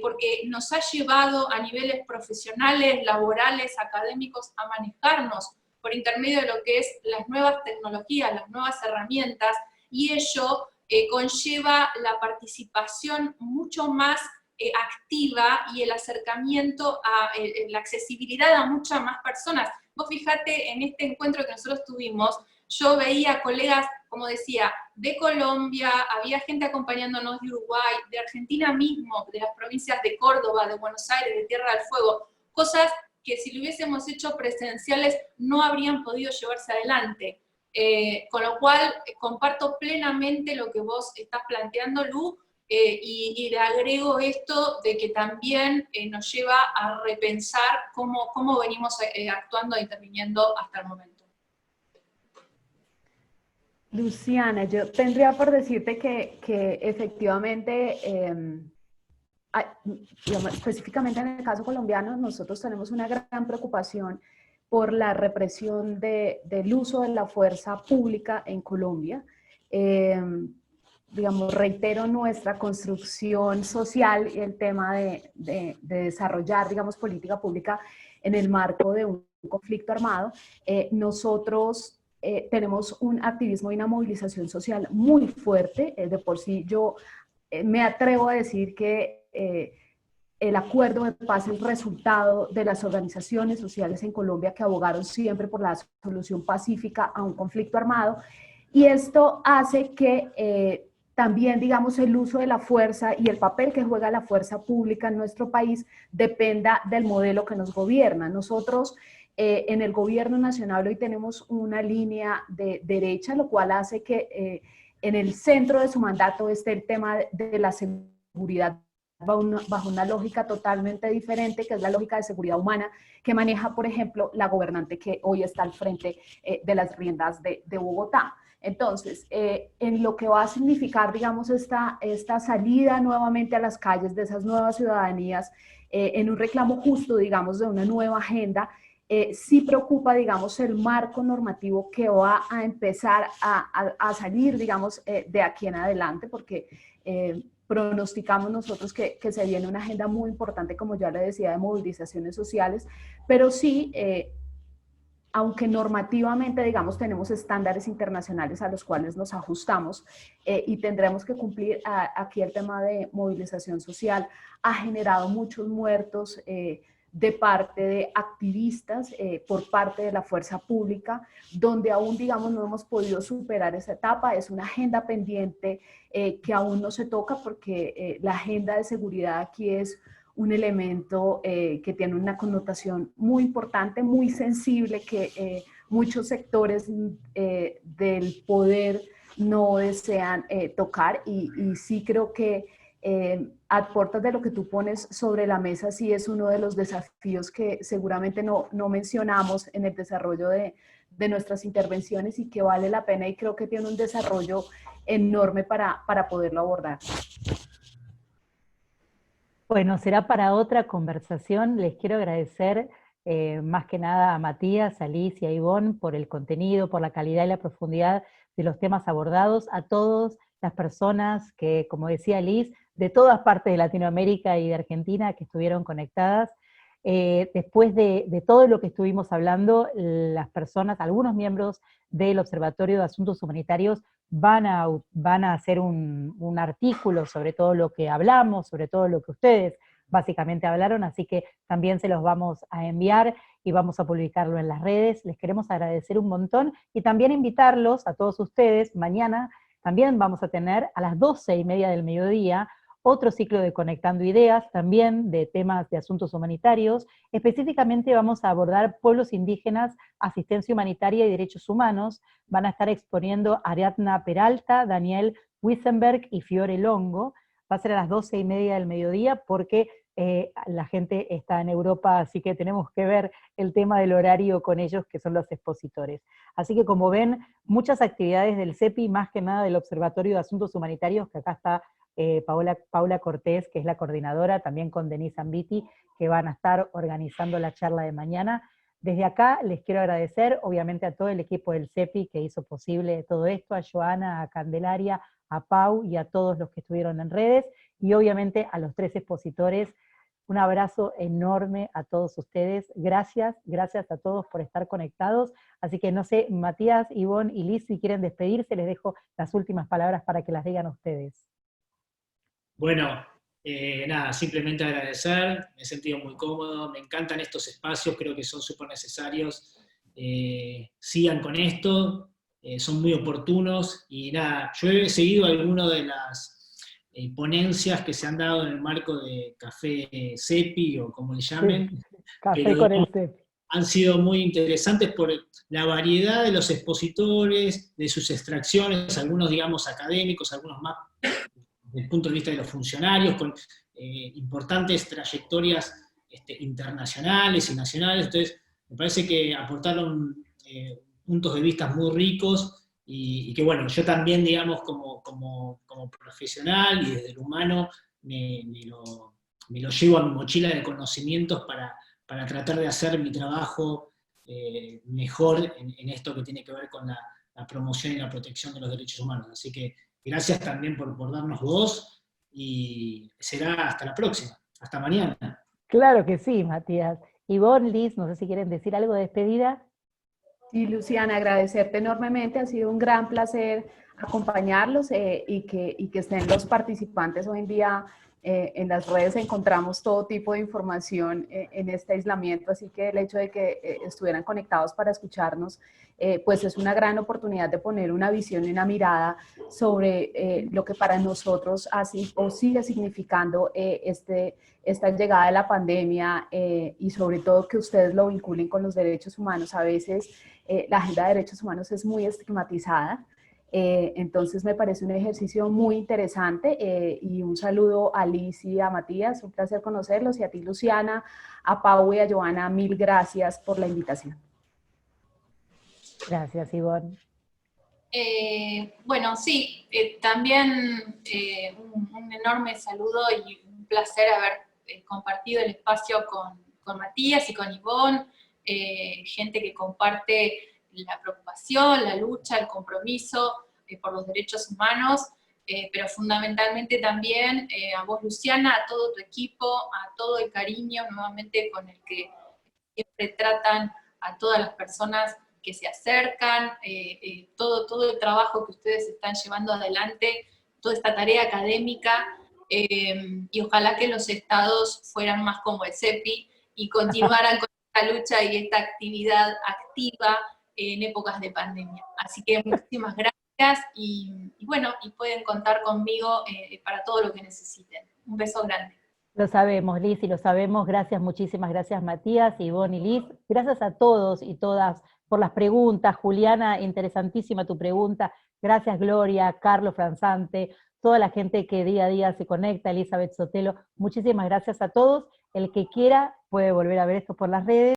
porque nos ha llevado a niveles profesionales, laborales, académicos, a manejarnos por intermedio de lo que es las nuevas tecnologías, las nuevas herramientas, y ello conlleva la participación mucho más activa y el acercamiento a la accesibilidad a muchas más personas. Vos fijate, en este encuentro que nosotros tuvimos, yo veía colegas como decía, de Colombia, había gente acompañándonos de Uruguay, de Argentina mismo, de las provincias de Córdoba, de Buenos Aires, de Tierra del Fuego, cosas que si lo hubiésemos hecho presenciales no habrían podido llevarse adelante. Con lo cual, comparto plenamente lo que vos estás planteando, Lu, y le agrego esto de que también nos lleva a repensar cómo venimos actuando e interviniendo hasta el momento. Luciana, yo tendría por decirte que efectivamente, digamos, específicamente en el caso colombiano, nosotros tenemos una gran preocupación por la represión del uso de la fuerza pública en Colombia. Digamos, reitero nuestra construcción social y el tema de desarrollar, digamos, política pública en el marco de un conflicto armado. Nosotros tenemos un activismo y una movilización social muy fuerte. De por sí yo me atrevo a decir que el acuerdo de paz es el resultado de las organizaciones sociales en Colombia que abogaron siempre por la solución pacífica a un conflicto armado, y esto hace que también, digamos, el uso de la fuerza y el papel que juega la fuerza pública en nuestro país dependa del modelo que nos gobierna. Nosotros en el gobierno nacional hoy tenemos una línea de derecha, lo cual hace que en el centro de su mandato esté el tema de la seguridad bajo una lógica totalmente diferente, que es la lógica de seguridad humana que maneja, por ejemplo, la gobernante que hoy está al frente de las riendas de Bogotá. Entonces, en lo que va a significar, digamos, esta salida nuevamente a las calles de esas nuevas ciudadanías, en un reclamo justo, digamos, de una nueva agenda, sí preocupa, digamos, el marco normativo que va a empezar a salir, digamos, de aquí en adelante, porque pronosticamos nosotros que se viene una agenda muy importante, como ya le decía, de movilizaciones sociales, pero sí, aunque normativamente, digamos, tenemos estándares internacionales a los cuales nos ajustamos y tendremos que cumplir, aquí el tema de movilización social ha generado muchos muertos de parte de activistas, por parte de la fuerza pública, donde aún, digamos, no hemos podido superar esa etapa. Es una agenda pendiente que aún no se toca, porque la agenda de seguridad aquí es un elemento que tiene una connotación muy importante, muy sensible, que muchos sectores del poder no desean tocar, y sí creo que a puertas de lo que tú pones sobre la mesa, sí es uno de los desafíos que seguramente no mencionamos en el desarrollo de nuestras intervenciones, y que vale la pena, y creo que tiene un desarrollo enorme para poderlo abordar. Bueno, será para otra conversación. Les quiero agradecer más que nada a Matías, a Liz y a Ivonne por el contenido, por la calidad y la profundidad de los temas abordados, a todas las personas que, como decía Liz, de todas partes de Latinoamérica y de Argentina que estuvieron conectadas. Después de todo lo que estuvimos hablando, las personas, algunos miembros del Observatorio de Asuntos Humanitarios van a hacer un artículo sobre todo lo que hablamos, sobre todo lo que ustedes básicamente hablaron, así que también se los vamos a enviar y vamos a publicarlo en las redes. Les queremos agradecer un montón y también invitarlos a todos ustedes. Mañana también vamos a tener a las 12:30 del mediodía otro ciclo de Conectando Ideas, también de temas de asuntos humanitarios. Específicamente vamos a abordar pueblos indígenas, asistencia humanitaria y derechos humanos. Van a estar exponiendo Ariadna Peralta, Daniel Wissenberg y Fiore Longo. Va a ser a las 12:30 del mediodía porque la gente está en Europa, así que tenemos que ver el tema del horario con ellos, que son los expositores. Así que, como ven, muchas actividades del CEPI, más que nada del Observatorio de Asuntos Humanitarios, que acá está Paula Cortés, que es la coordinadora, también con Denise Ambiti, que van a estar organizando la charla de mañana. Desde acá les quiero agradecer, obviamente, a todo el equipo del CEPI que hizo posible todo esto, a Joana, a Candelaria, a Pau y a todos los que estuvieron en redes, y obviamente a los 3 expositores. Un abrazo enorme a todos ustedes. Gracias a todos por estar conectados. Así que no sé, Matías, Ivonne y Liz, si quieren despedirse, les dejo las últimas palabras para que las digan ustedes. Bueno, nada, simplemente agradecer, me he sentido muy cómodo, me encantan estos espacios, creo que son súper necesarios. Sigan con esto, son muy oportunos, y nada, yo he seguido algunas de las ponencias que se han dado en el marco de Café CEPI, o como le llamen, Sí, café pero con el CEPI. han sido muy interesantes por la variedad de los expositores, de sus extracciones, algunos, digamos, académicos, algunos más desde el punto de vista de los funcionarios, con importantes trayectorias internacionales y nacionales. Entonces, me parece que aportaron puntos de vista muy ricos, y que bueno, yo también, digamos, como profesional y desde el humano, me lo llevo a mi mochila de conocimientos para tratar de hacer mi trabajo mejor en esto que tiene que ver con la promoción y la protección de los derechos humanos. Así que gracias también por darnos voz, y será hasta la próxima, hasta mañana. Claro que sí, Matías. Y vos, Liz, no sé si quieren decir algo de despedida. Y Luciana, agradecerte enormemente, ha sido un gran placer acompañarlos y que estén los participantes hoy en día. En las redes encontramos todo tipo de información en este aislamiento, así que el hecho de que estuvieran conectados para escucharnos, pues es una gran oportunidad de poner una visión y una mirada sobre lo que para nosotros así o sigue significando esta llegada de la pandemia, y sobre todo que ustedes lo vinculen con los derechos humanos. A veces la agenda de derechos humanos es muy estigmatizada, entonces me parece un ejercicio muy interesante, y un saludo a Liz y a Matías, un placer conocerlos, y a ti, Luciana, a Pau y a Joana, mil gracias por la invitación. Gracias, Ivonne. Bueno, sí, también un enorme saludo y un placer haber compartido el espacio con Matías y con Ivonne, gente que comparte la preocupación, la lucha, el compromiso por los derechos humanos, pero fundamentalmente también a vos, Luciana, a todo tu equipo, a todo el cariño nuevamente con el que siempre tratan a todas las personas que se acercan, todo el trabajo que ustedes están llevando adelante, toda esta tarea académica, y ojalá que los estados fueran más como el CEPI y continuaran con esta lucha y esta actividad activa en épocas de pandemia. Así que muchísimas gracias, y bueno, y pueden contar conmigo para todo lo que necesiten. Un beso grande. Lo sabemos, Liz, y lo sabemos. Gracias, muchísimas gracias, Matías, Ivonne y Liz. Gracias a todos y todas por las preguntas. Juliana, interesantísima tu pregunta. Gracias, Gloria, Carlos Franzante, toda la gente que día a día se conecta, Elizabeth Sotelo. Muchísimas gracias a todos. El que quiera puede volver a ver esto por las redes.